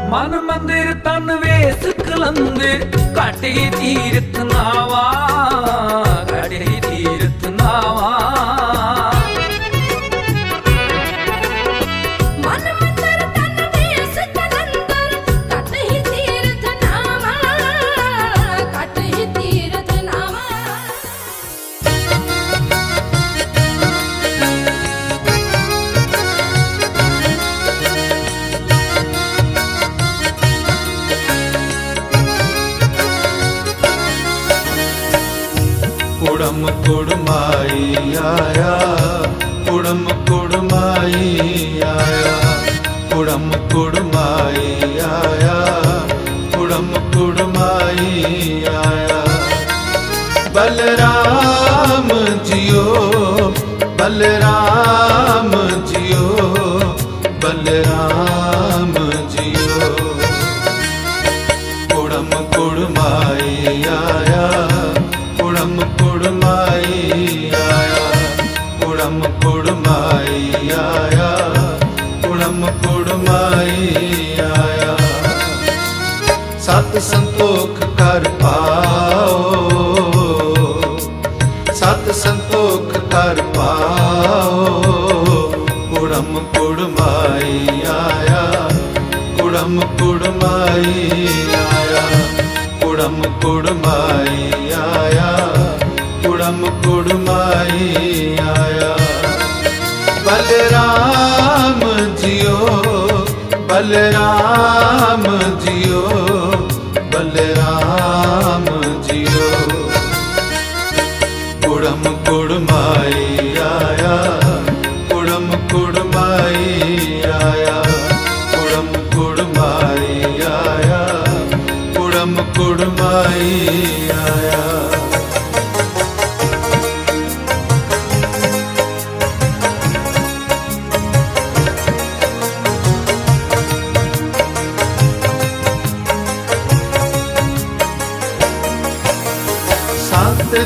[SPEAKER 1] ਮਨ ਮੰਦਿਰ ਤਨ ਵੇਸ ਕਲੰਦਰ ਘਟ ਹੀ ਤੀਰਥ ਨਾਵਾ ਘਟ ਹੀ ਤੀਰਥ ਨਾਵਾ
[SPEAKER 4] ਮਨ ਮੰਦਰ ਤਨ ਵੇਸ ਕਲੰਦਰ ਘਟ ਹੀ ਤੀਰਥ ਨਾਵਾ ਘਟ ਹੀ ਤੀਰਥ ਨਾਵਾ
[SPEAKER 5] ਕੁੜਮ ਕੁੜਮਾਈ ਆਇਆ ਕੁੜਮ ਕੁੜਮਾਈ ਆਇਆ ਕੁੜਮ ਕੁੜਮਾਈ ਆਇਆ ਕੁੜਮ ਕੁੜਮਾਈ ਆਇਆ Balram JIO Balram JIO Balram JIO कुड़माई आया, कुड़म कुड़माई आया, कुड़म कुड़माई आया। सत संतोख कर पाओ, सत संतोख कर पाओ, कुड़म कुड़माई आया, कुड़म कुड़माई आया, कुड़म कुड़माई आया, कुड़म कुड़माई आया। बलराम जियो, बलराम जियो, बलराम जियो। कुड़म कुड़माई आया, कुड़म कुड़माई आया, कुड़म कुड़माई आया, कुड़म कुड़माई आया।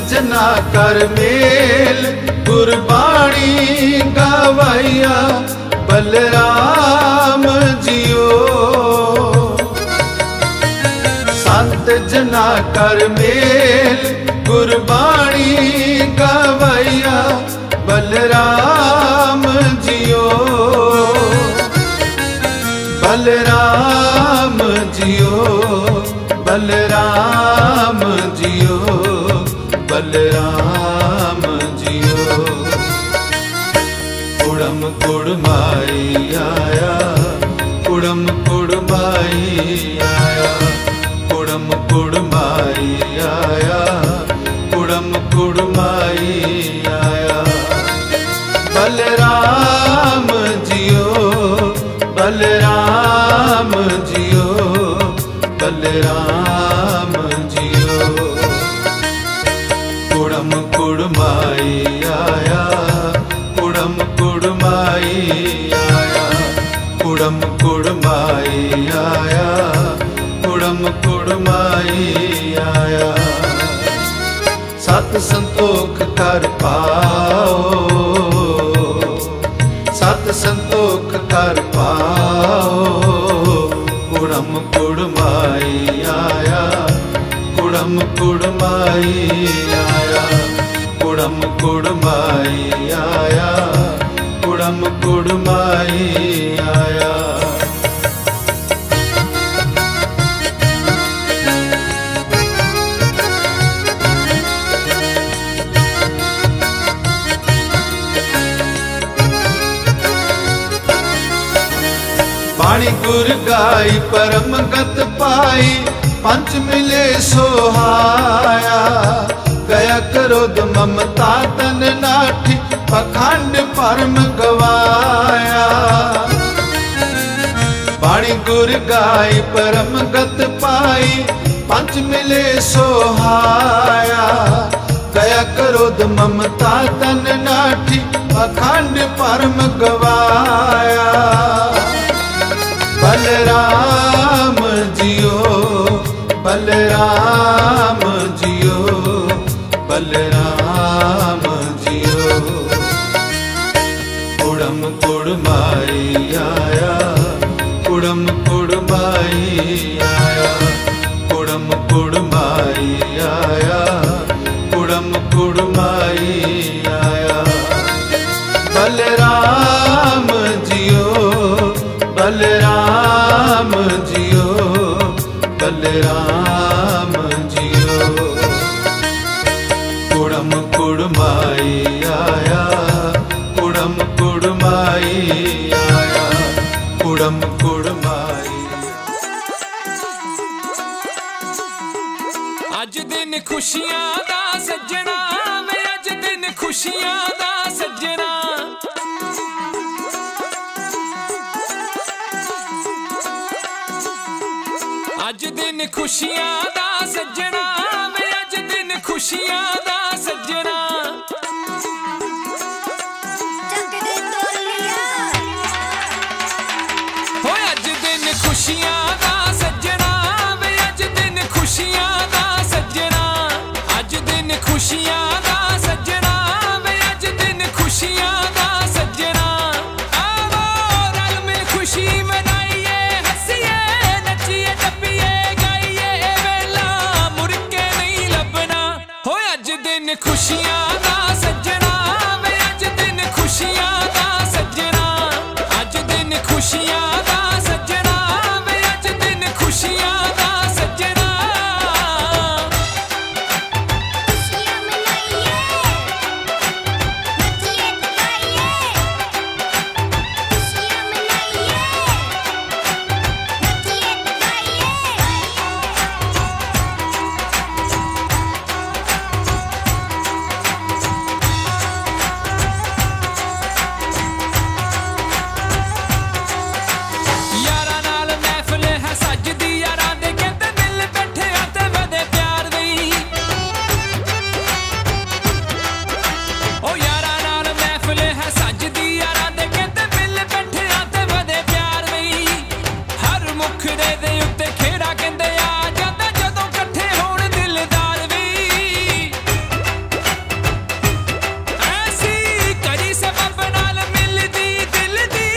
[SPEAKER 5] जना कर मेल गुरबाणी गवाइया, बलराम जियो। संत जना कर मेल गुरबाणी गवाइया, बलराम जियो, बलराम जियो, बलराम जियो, बलराम जियो। कुड़म कुड़माई आया, कुड़म कुड़माई आया, कुड़म कुड़माई आया, कुड़म कुड़माई आया। बलराम जियो, बलराम जियो, बलराम जियो। कुड़म कुड़माई आया, कुड़म कुड़माई आया, कुड़म कुड़माई आया, कुड़म कुड़माई आया। सत संतोख कर पाओ, सत संतोख कर पाओ, कुड़म कुड़माई आया, कुड़म कुड़माई आया, कुड़म कुड़माई आया, कुड़म कुड़माई आया। बाणी गुर गाई परम गत पाई, पंच मिले सोहाया। गया क्रोध ममता तन नाठी, पखंड परम गवाया। बाणी गुर गाई परम गत पाई, पंच मिले सोहाया। गया क्रोध ममता तन नाठी, पखंड परम गवाया। बलराम जियो, बलराम जियो, बलराम जियो। कुड़म कुड़माई आया, कुड़म कुड़माई आया, कुड़म कुड़माई आया, कुड़म कुड़माई आया। बलराम जियो, बलराम जियो, बलराम जियो। कुड़म कुड़माई आया, कुड़म कुड़माई आया, कुड़म कुड़माई।
[SPEAKER 1] अज दिन खुशियां दा सज्जना, वे अज दिन खुशियां दा सज्जना। अज दिन खुशियां दा सज्जना, वे अज दिन खुशियां दा सज्जना। हो अज दिन खुशियां दा सज्जना, वे अज दिन खुशियां दा सज्जना। अज दिन खुशियां खुशियां दा सज्जना वे अज दिन खुशियां दा सज्जना अज दिन खुशियां दा सज्जना वे अज दिन खुशियां दा सज्जना
[SPEAKER 4] खुशियां मनाइए नचिए टपाइए खुशियां मनाइए नचिए
[SPEAKER 1] यारा नाल महफिल है सजदी यारां दे कहंदे मिल बैठे आ ते वदे प्यार दी ओ यारा नाल महफिल है सजदी यारां दे कहंदे मिल बैठे आ ते वदे प्यार दी हर मुखड़े दे उत्ते खेड़ा कहंदे आ जांदा जदों इकट्ठे होण दिलदार वी ऐसी करी सबब नाल मिलदी दिल दी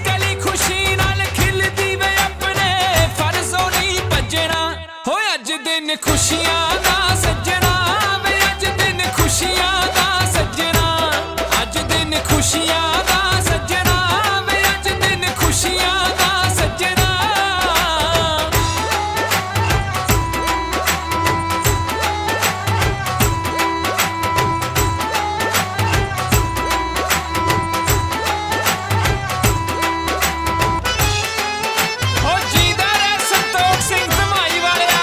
[SPEAKER 1] कली खुशी नाल खिलदी वे अपने फर्जों नहीं भजना हो अज दिन खुशियां दा सज्जना वे अज दिन खुशियां दा सज्जना अज दिन खुशियां दा सज्जना वे अज दिन खुशियां दा सज्जना ओ जीदा रे संतोख सिंह धमाई वालिया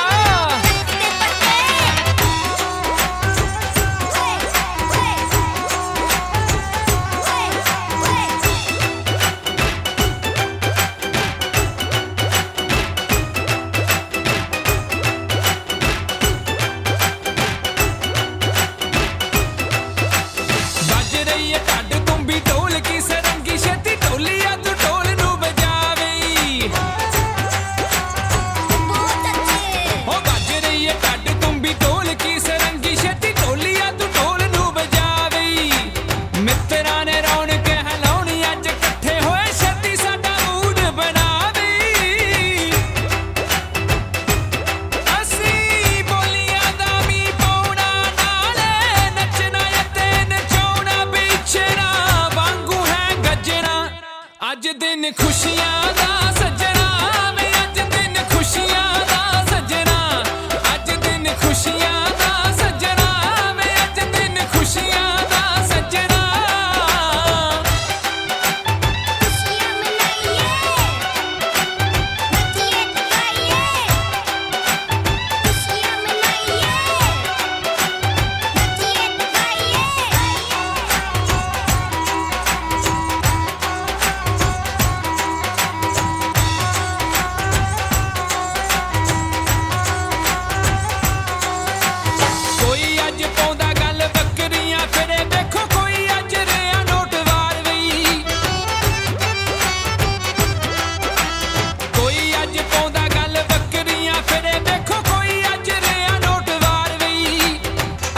[SPEAKER 1] ਵੱਜ ਰਹੀ ਏ ਢੱਡ ਤੁੰਬੀ ਢੋਲ ਕੀ ਸਰੰਗੀ ਛੇਤੀ ਢੋਲੀਆ ਤੂੰ ਢੋਲ ਨੂੰ ਵਜਾਵੀਂ ਹੋ ਵੱਜ ਰਹੀ ਏ ਢੱਡ ਤੁੰਬੀ ਢੋਲ ਕੀ ਸਰੰਗੀ ਛੇਤੀ ਢੋਲੀਆ ਤੂੰ ਢੋਲ ਨੂੰ ਵਜਾਵੀਂ ਮਿੱਤਰਾਂ ਨੇ ਰੌਣਕ ਹਲਾਉਣੀ ਅੱਜ ਇਕੱਠੇ ਹੋਏ ਛੇਤੀ ਸਾਡਾ ਮੂਡ ਬਣਾਵੀਂ ਅਸੀਂ ਬੋਲੀਆਂ ਦਾ ਮੀਂਹ ਪਾਉਣਾ ਨਾਲੇ ਨੱਚਣਾ ਅਤੇ ਨਚਾਉਣਾ ਵਿਛਣਾ ਵਾਂਗੂ ਹੈ ਗੱਜਣਾ ਅੱਜ ਦਿਨ ਖੁਸ਼ੀਆਂ ਦਾ ਸੱਜਣਾ ਵੇ ਅੱਜ ਦਿਨ ਖੁਸ਼ੀਆਂ ਦਾ ਸੱਜਣਾ ਅੱਜ ਦਿਨ ਖੁਸ਼ੀਆਂ ਦਾ ਸੱਜਣਾ ਵੇ ਅੱਜ ਦਿਨ ਖੁਸ਼ੀਆਂ ਦਾ ਸੱਜਣਾ
[SPEAKER 4] खुशियां मनाइए नचिए टपाइए खुशियां मनाइए नचिए
[SPEAKER 1] ਕੋਈ ਅੱਜ ਪਾਉਂਦਾ ਗੱਲ ਬੱਕਰੀਆਂ ਫਿਰੇ ਦੇਖੋ ਕੋਈ ਅੱਜ ਰਿਆ ਨੋਟ ਵਾਰ ਵਈ ਕੋਈ ਅੱਜ ਪਾਉਂਦਾ ਗੱਲ ਬੱਕਰੀਆਂ ਫਿਰੇ ਦੇਖੋ ਕੋਈ ਅੱਜ ਰਿਆ ਨੋਟ ਵਾਰ ਵਈ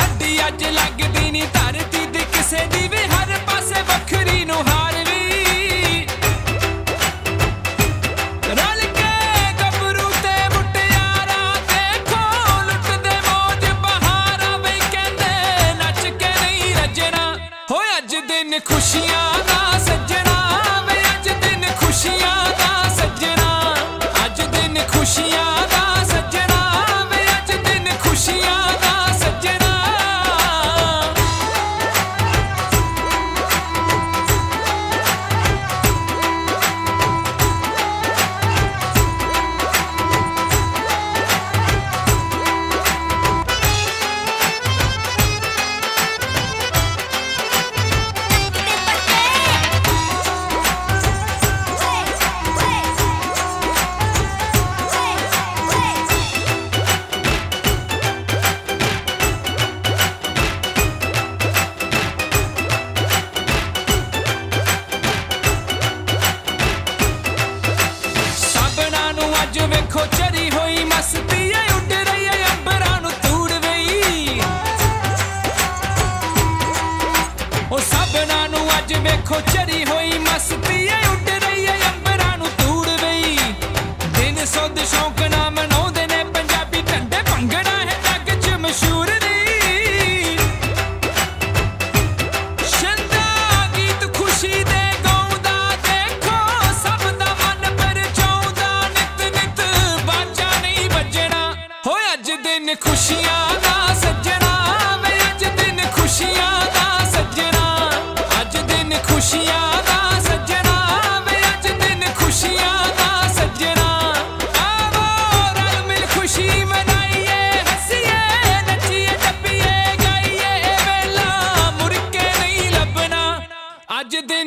[SPEAKER 1] ਅੱਡੀ ਅੱਜ ਲੱਗਦੀ ਨਹੀਂ ਧਰਤੀ ਦੀ ਕਿਸੇ ਦੀ ਵੀ ਹਰ ਪਾਸੇ ਵੱਖਰੀ ਨੂੰ ਹਾਰ ਵੀ ਰਲ ਕੇ ਗੱਭਰੂ ਤੇ ਮੁਟਿਆਰਾਂ ਦੇਖੋ ਲੁੱਟਦੇ ਮੌਜ ਬਹਾਰਾਂ ਵੇ ਕਹਿੰਦੇ ਨੱਚ ਕੇ ਨਹੀਂ ਰੱਜਣਾ ਹੋ ਅੱਜ ਦਿਨ ਖੁਸ਼ੀਆਂ ਦਾ ਸੱਜਣਾ ਵੇ ਅੱਜ ਦਿਨ ਖੁਸ਼ੀਆਂ ਦਾ ਸੱਜਣਾ ਅੱਜ ਦਿਨ ਖੁਸ਼ੀਆਂ ਦਾ ਸੱਜਣਾ ਵੇ ਅੱਜ ਦਿਨ ਖੁਸ਼ੀਆਂ ਦਾ ਸੱਜਣਾ ਸਾਬਣਾ ਨੂੰ ਅੱਜ ਵੇਖੋ ਚਰੀ ਹੋਈ ਮਸਤੀ ਏ ਉੱਡ ਰਹੀ ਏ ਅੰਬਰਾਂ ਨੂੰ ਤੂੜ ਵਈ ਉਹ ਸਾਬਣਾ ਨੂੰ ਅੱਜ ਵੇਖੋ ਚਰੀ ਹੋਈ ਮਸਤੀ ਏ ਉੱਡ ਰਹੀ ਏ ਅੰਬਰਾਂ ਨੂੰ ਤੂੜ ਵਈ ਦਿਨ ਸੁੱਧ ਸ਼ੌਂਕ ਨਾ ਮਨਾਉਂਦੇ ਨੇ ਪੰਜਾਬੀ ਢੰਡੇ ਭੰਗੜਾ ਹੈ ਜੱਗ 'ਚ ਮਸ਼ਹੂਰ ਦੀ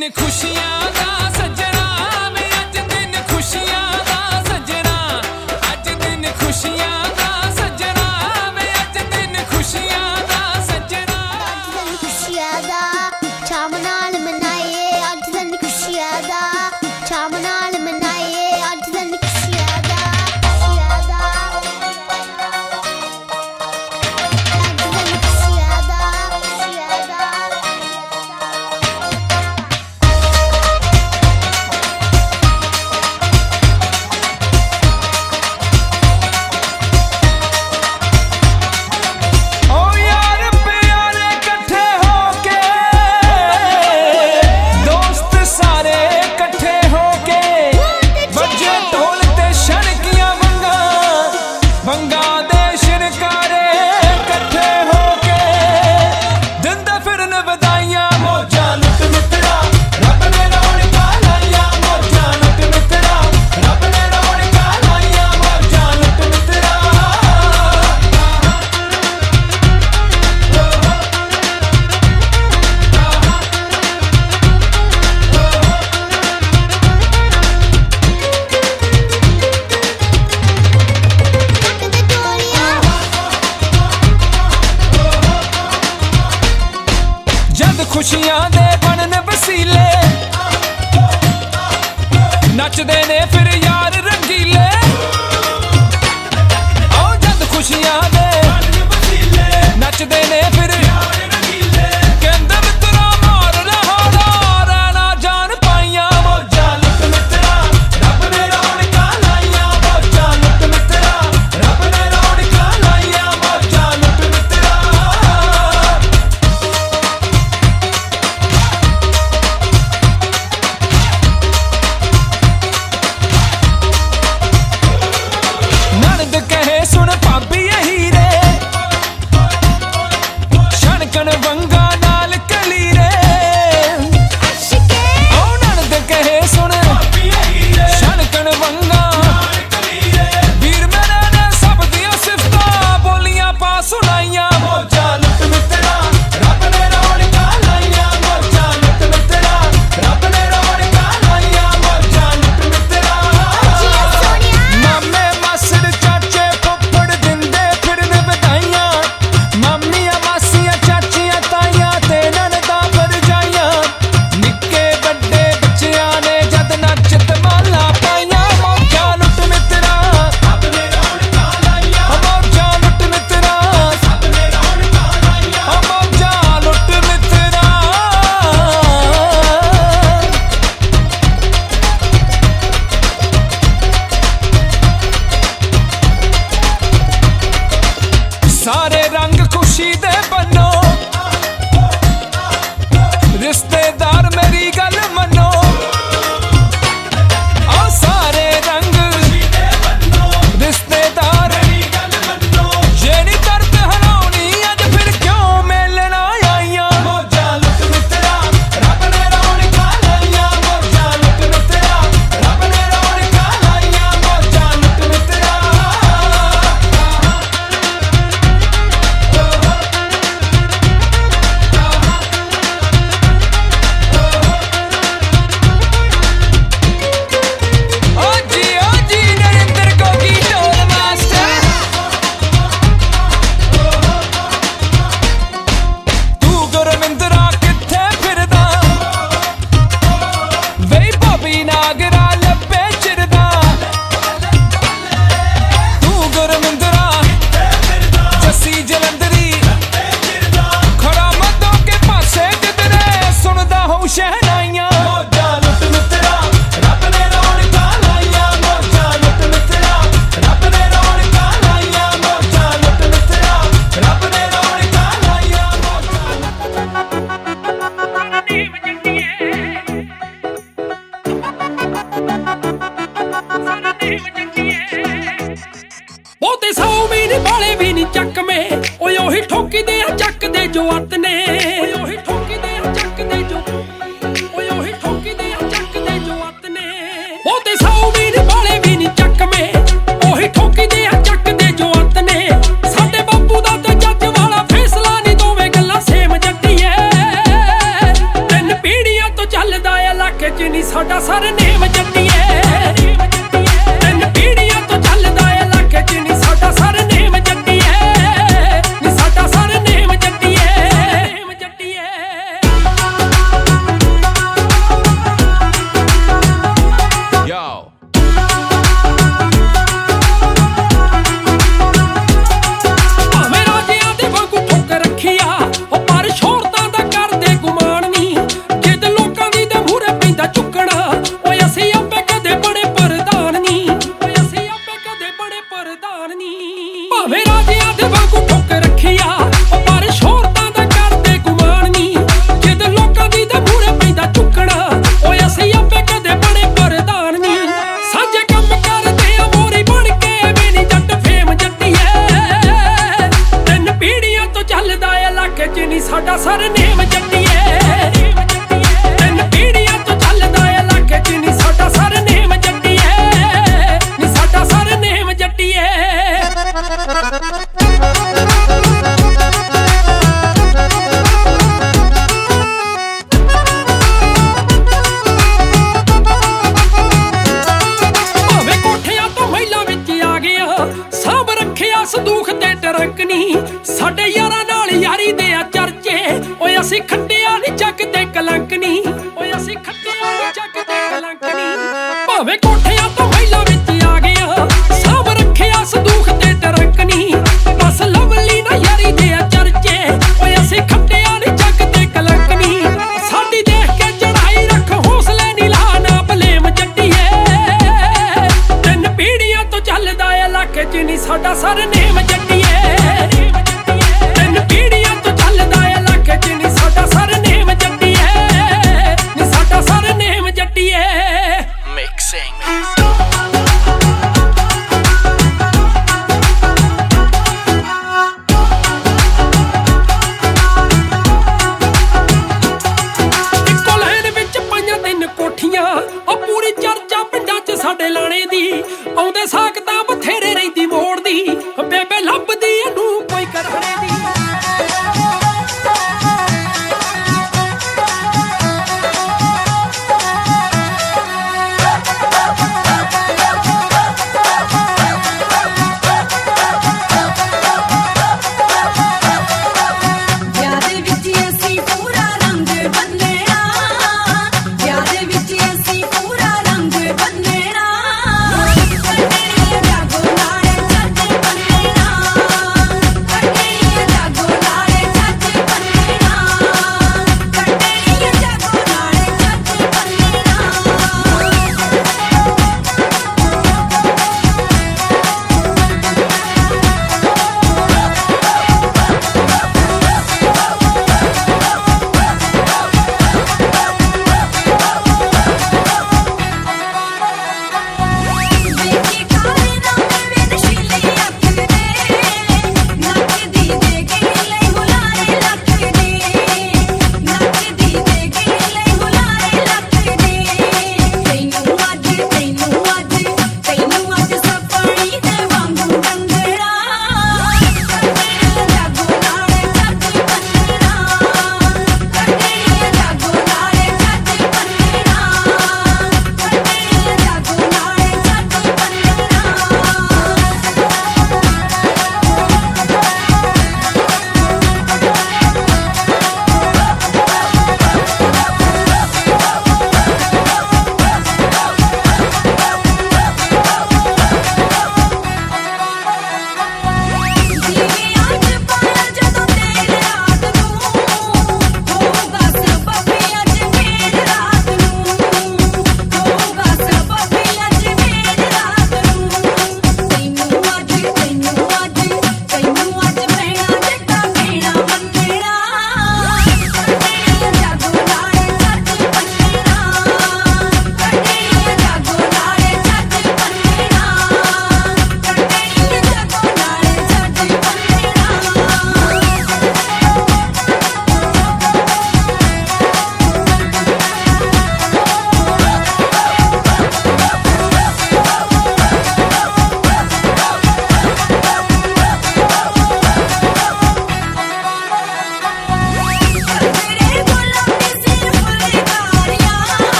[SPEAKER 1] दिन खुशियां दा सजना वे अज दिन खुशियां दा सजना अज दिन खुशियां दा सजना वे अज दिन खुशियां दा सजना
[SPEAKER 6] खुशियां दा शाम नाल मनाइए अज दिन खुशियां दा शाम नाल मनाइए अज दिन खुशियां दा खुशियां दा अज दिन खुशियां दा खुशियां दा
[SPEAKER 1] ओ यार प्यारे इकट्ठे होके दोस्त सारे इकट्ठे होके बजे ढोल ते छड़कियां वंगा वंगा दे शिनकारे इकट्ठे होके दिंदे फिरन वधाइयां मौजां लुट मित्रा रब ने रौनकां लाइयां मौजां लुट मित्रा रब ने रौनकां लाइयां मौजां लुट मित्रा
[SPEAKER 6] टुकदे टोलियां
[SPEAKER 1] जद खुशियां दे बनन वसीले नचदे ने फिर यार रंगीले ओ जद खुशियां दे नचदे ने फिर यार रंगीले कहंदे मित्रा मार लहाड़ा रहना जान पाइयां मौजां लुट मित्रा रब ने रौनकां लाइयां मौजां लुट मित्रा रब ने रौनकां लाइयां मौजां लुट मित्रा ननद कहे सुन भाभी यही रे ਸਾਡਾ ਸਰਨੇਮ ਜੱਟੀਏ ਤਿੰਨ ਪੀੜ੍ਹੀਆਂ ਤੋਂ ਚੱਲਦਾ ਏ ਇਲਾਕੇ 'ਚ ਨੀ ਸਾਡਾ ਸਰਨੇਮ ਜੱਟੀਏ ਨੀ ਸਾਡਾ ਸਰਨੇਮ ਜੱਟੀਏ Yo ਭਾਵੇਂ ਰਾਜਿਆਂ ਦੇ ਵਾਂਗੂ ਠੋਕ ਰੱਖੀ ਆ ਉਹ ਪਰ ਸ਼ੋਹਰਤਾਂ ਦਾ ਕਰਦੇ ਗੁਮਾਨ ਨੀ ਜਿੱਦ ਲੋਕਾਂ ਦੀ ਦੇ ਮੂਹਰੇ ਪੈਂਦਾ ਚੁੱਕਣਾ ਓਏ ਅਸੀਂ ਆਪੇ ਕਦੇ ਬਣੇ ਪ੍ਰਧਾਨ ਨੀ ਭਾਵੇਂ ਰਾਜਿਆਂ ਦੇ ਵਾਂਗੂ ਠੋਕ ਰੱਖੀ ਆ ਉਹ ਪਰ ਸ਼ੋਹਰਤਾਂ ਦਾ ਕਰਦੇ ਗੁਮਾਨ ਨੀ ਜਿੱਦ ਲੋਕਾਂ ਦੀ ਦੇ ਮੂਹਰੇ ਪੈਂਦਾ ਚੁੱਕਣਾ ਓਏ ਅਸੀਂ ਆਪੇ ਕਦੇ ਬਣੇ ਪ੍ਰਧਾਨ ਨੀ ਸਾਂਝੇ ਕੰਮ ਕਰਦੇ ਆ ਮੋਰੀ ਬਣ ਕੇ ਵੀ ਨੀ ਜੱਟ ਫੇਮ ਜੱਟੀਏ ਤਿੰਨ ਪੀੜ੍ਹੀਆਂ ਤੋਂ ਚੱਲਦਾ ਏ ਇਲਾਕੇ 'ਚ ਨੀ ਸਾਡਾ ਸਰਨੇਮ ਜੱਟੀਏ ਤਿੰਨ ਪੀੜ੍ਹੀਆਂ ਤੋਂ ਚੱਲਦਾ ਏ ਇਲਾਕੇ 'ਚ ਨੀ ਸਾਡਾ ਸਰਨੇਮ ਜੱਟੀਏ ਨੀ ਸਾਡਾ ਸਰਨੇਮ ਜੱਟੀਏ ਭਾਵੇਂ ਕੋਠਿਆਂ ਤੋਂ ਮਹਿਲਾਂ ਵਿੱਚ ਆ ਗਿਆ ਸਾਂਭ ਰੱਖਿਆ ਸੰਦੂਖ ਤੇ ਟਰੰਕ ਨੀ ਸਾਡੇ ਯਾਰਾਂ ਨਾਲ ਯਾਰੀ ਦੇ ਆ ਚਰਚੇ ਓਏ ਅਸੀਂ ਖੱਟਿਆ ਨੀ ਚੱਕਦੇ ਕਲੰਕ ਨੀ ਭਾਵੇਂ ਕੋਠਿਆਂ ਤੋਂ ਮਹਿਲਾਂ ਵਿੱਚ ਆ ਗਿਆ ਸਾਂਭ ਰੱਖਿਆ ਸੰਦੂਖ ਤੇ ਟਰੰਕ ਨੀ ਬਸ ਲਵਲੀ ਨਾ ਯਾਰੀ ਦੇ ਆ ਚਰਚੇ ਓਏ ਅਸੀਂ ਖੱਟਿਆ ਨੀ ਚੱਕਦੇ ਕਲੰਕ ਨੀ ਸਾਡੀ ਦੇਖ ਕੇ ਚੜਾਈ ਰੱਖ ਹੌਸਲੇ ਨੀ ਲਾ ਨਾ ਬਲੇਮ ਜੱਟੀਏ ਤਿੰਨ ਪੀੜ੍ਹੀਆਂ ਤੋਂ ਚੱਲਦਾ ਏ ਇਲਾਕੇ 'ਚ ਨੀ ਸਾਡਾ ਸਰਨੇਮ ਜੱਟੀਏ ਤਿੰਨ ਪੀੜ੍ਹੀਆਂ ਤੋਂ ਚੱਲਦਾ ਏ ਇਲਾਕੇ 'ਚ ਨੀ ਸਾਡਾ ਸਰਨੇਮ ਜੱਟੀਏ ਨੀ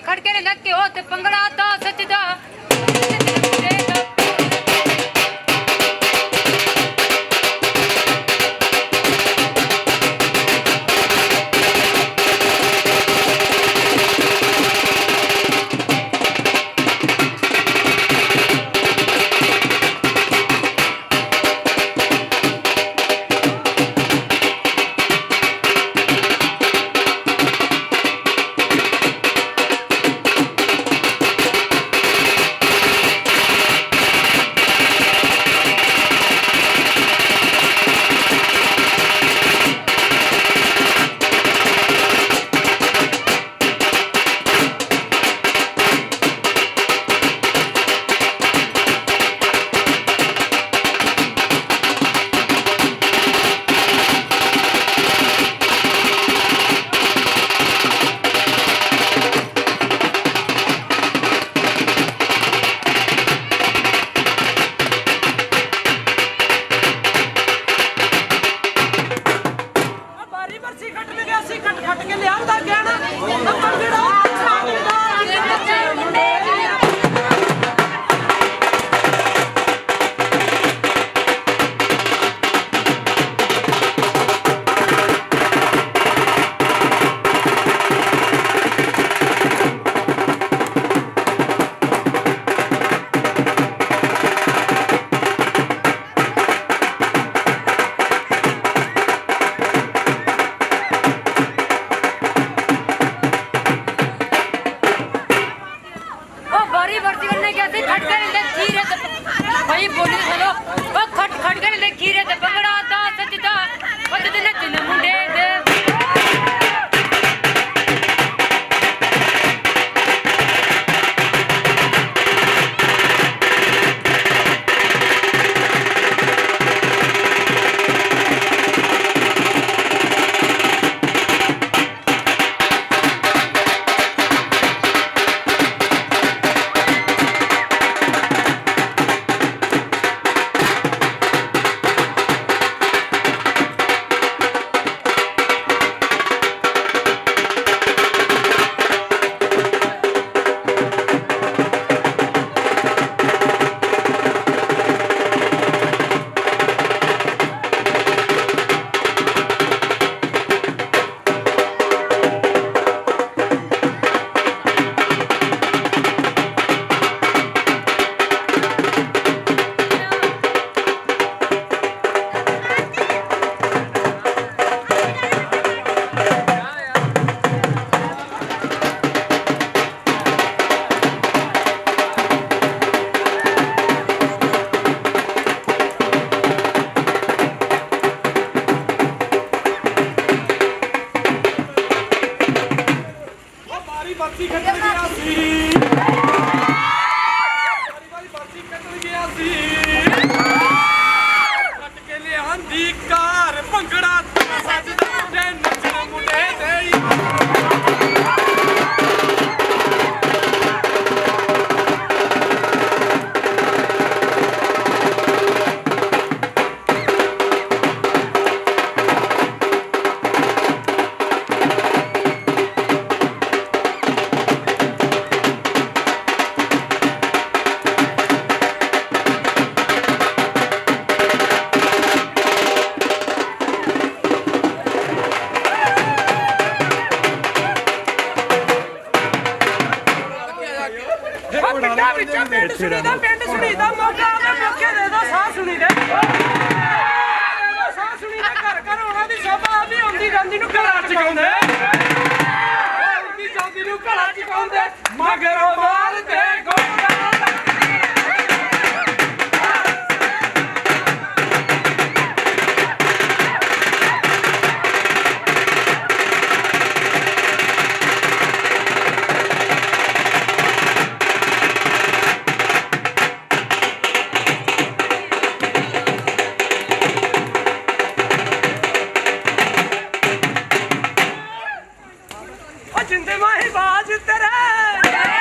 [SPEAKER 7] ਖੜਕੇ ਨੇ ਨੱਕਿਓ ਤੇ ਪੰਗੜਾ ਤਾਂ ਸੱਜਦਾ
[SPEAKER 8] ਪਿੰਡ ਸੁਣੀਦਾ ਮੌਕਾ ਤੇ ਮੌਕੇ ਦੇ ਦੋ ਸਾਹ ਸੁਣੀਦੇ ਸਾਹ ਸੁਣੀਦੇ ਘਰ ਘਰ ਉਹਨਾਂ ਦੀ ਸ਼ੋਭਾ ਵੀ ਹੁੰਦੀ ਜਾਂਦੀ ਨੂੰ ਘਰਾਂ ਚਕਾਉਂਦੇ ਹੁੰਦੀ ਜਾਂਦੀ ਨੂੰ ਘਰਾਂ ਚਕਾਉਂਦੇ ਮਗਰੋਂ ਮਾਲ ਤੇ ਗੋਡਾ ਜਿੰਦੇ ਮਾਹੀ ਬਾਜ ਤੇਰੇ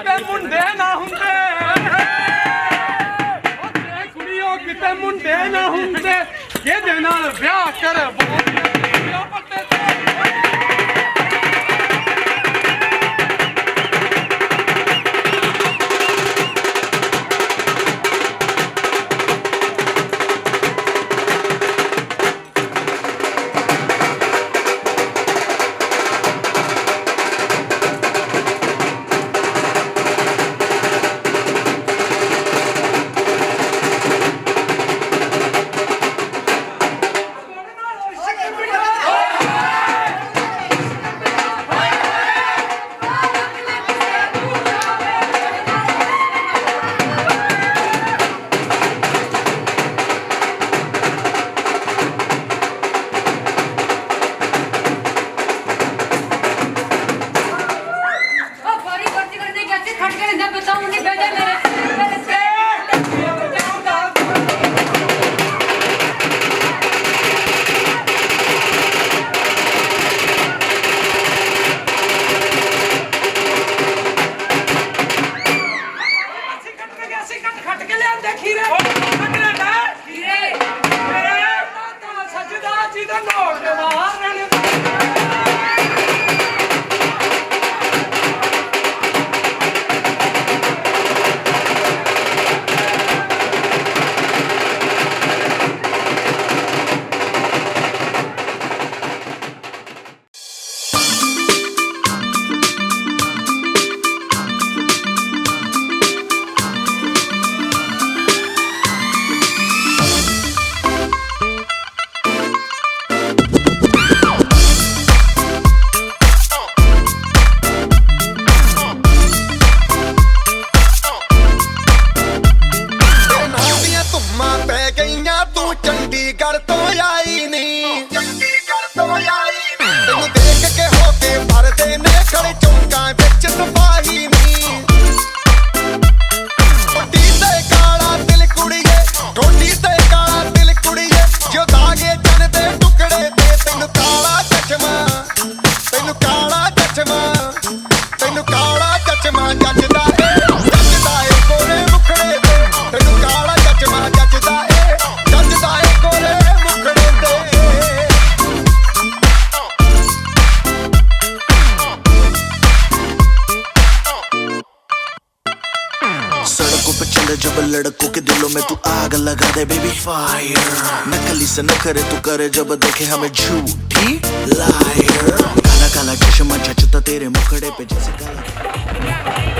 [SPEAKER 8] ਕਿਤੇ ਮੁੰਡੇ ਨਾ ਹੁੰਦੇ ਉਹ ਜੇ ਕੁੜੀਓ ਕਿਤੇ ਮੁੰਡੇ ਨਾ ਹੁੰਦੇ ਕਿਹਦੇ ਨਾਲ ਵਿਆਹ ਕਰਵਾਉਂਦੇ ਪੱਤੇ ਤੇ
[SPEAKER 9] जब लड़कों के दिलों में तू आग लगा दे बेबी फायर नकली से न करे तू करे जब देखे हमें झूठी लायर काला काला चश्मा जचता तेरे मुखड़े पे जैसे काला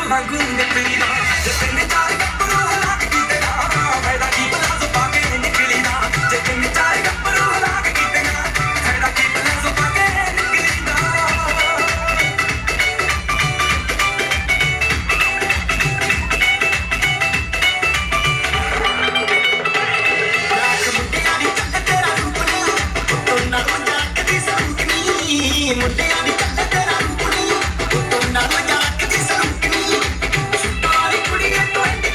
[SPEAKER 8] ਮੰਗੂ ਨਿਕਲੀ ਨਾ ਜੇ ਤਿੰਨ ਚਾਰ ਗੱਭਰੂ ਲੱਗ ਕੀਤੇ ਨਾ ਫਾਇਦਾ ਕੀ ਪਲਾਜ਼ੋ ਪਾ ਕੇ ਨਿਕਲੀ ਨਾ ਜੇ ਤਿੰਨ ਚਾਰ ਗੱਭਰੂ ਲੱਗ ਕੀਤੇ ਨਾ ਫਾਇਦਾ ਕੀ ਪਲਾਜ਼ੋ ਪਾ ਕੇ ਨਿਕਲੀ ਨਾ ਮੁੰਡਿਆਂ ਦੀ ਚੱਲ ਤੇਰਾ ਰੂਪ ਨੀ ਤੂੰ ਨਾ ਰੋਇਆ ਰੱਖਦੀ ਸਰੂਪ ਨੀ ਸਾਰੀ ਕੁੜੀਆਂ ਤੋਂ ਇੰਨੀ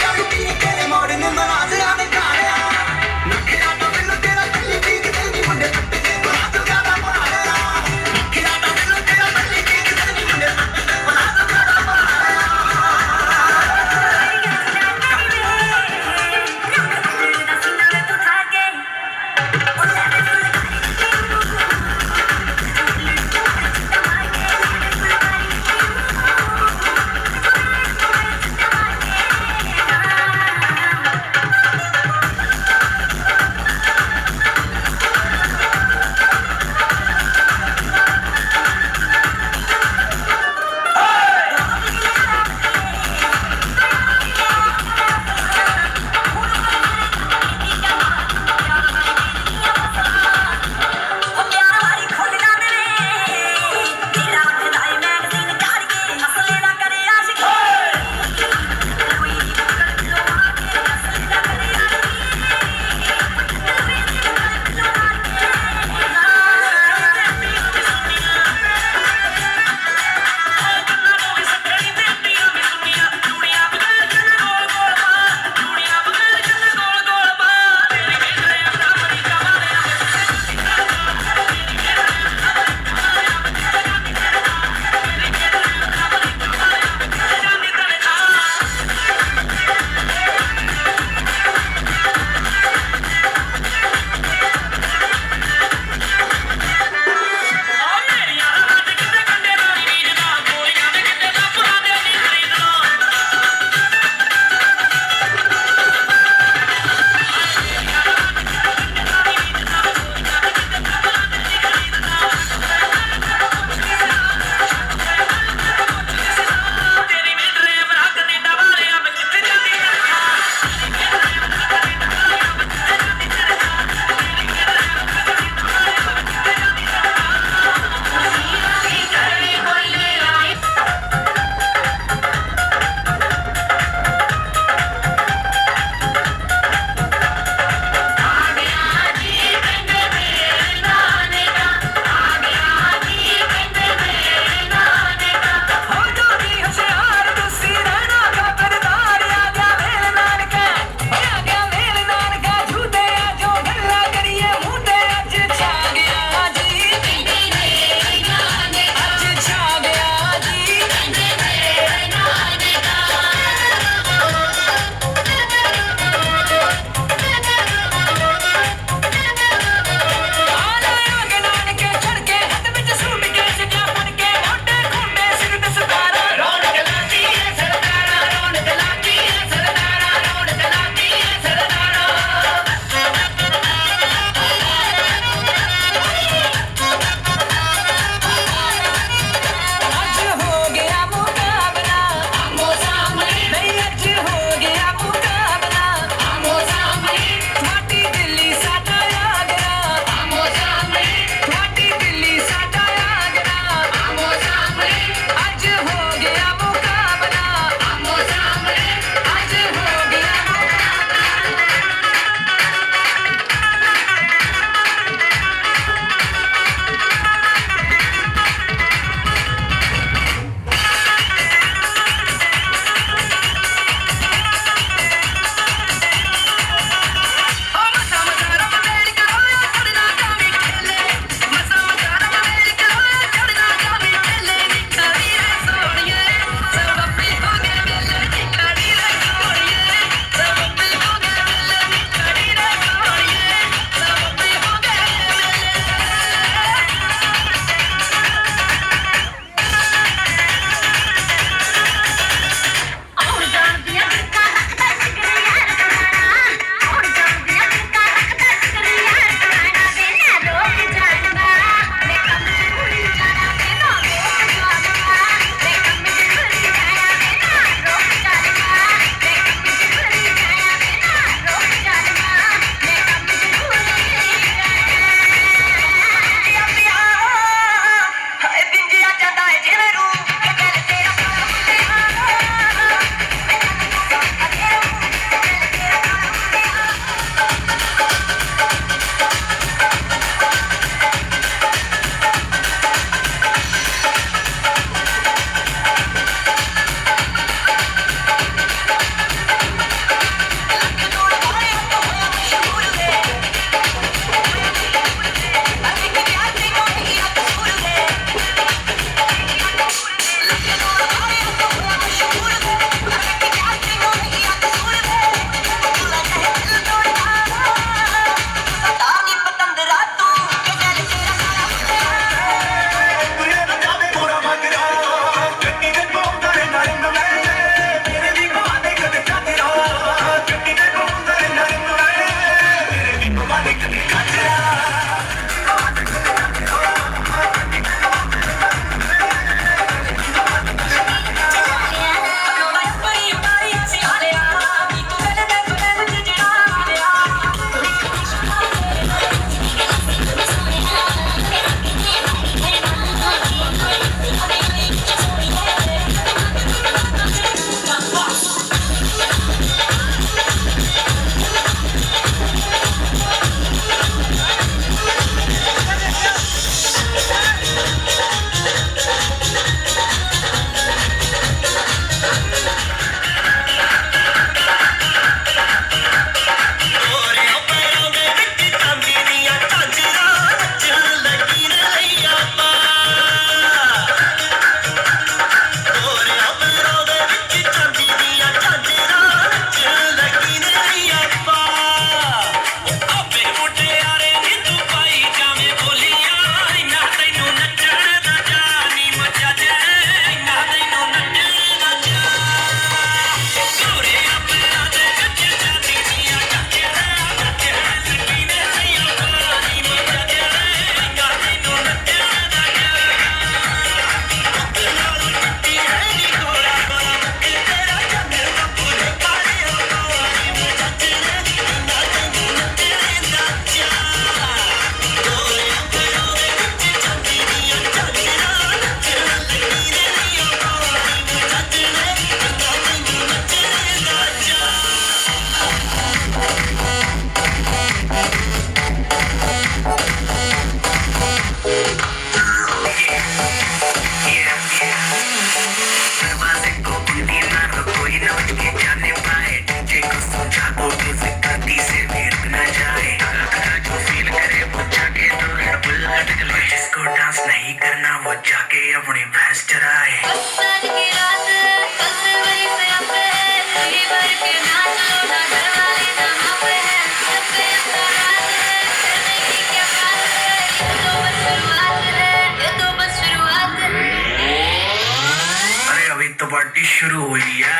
[SPEAKER 8] पार्टी शुरू हुई है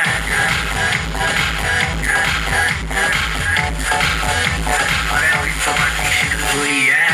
[SPEAKER 8] अरे अभी पार्टी शुरू हुई है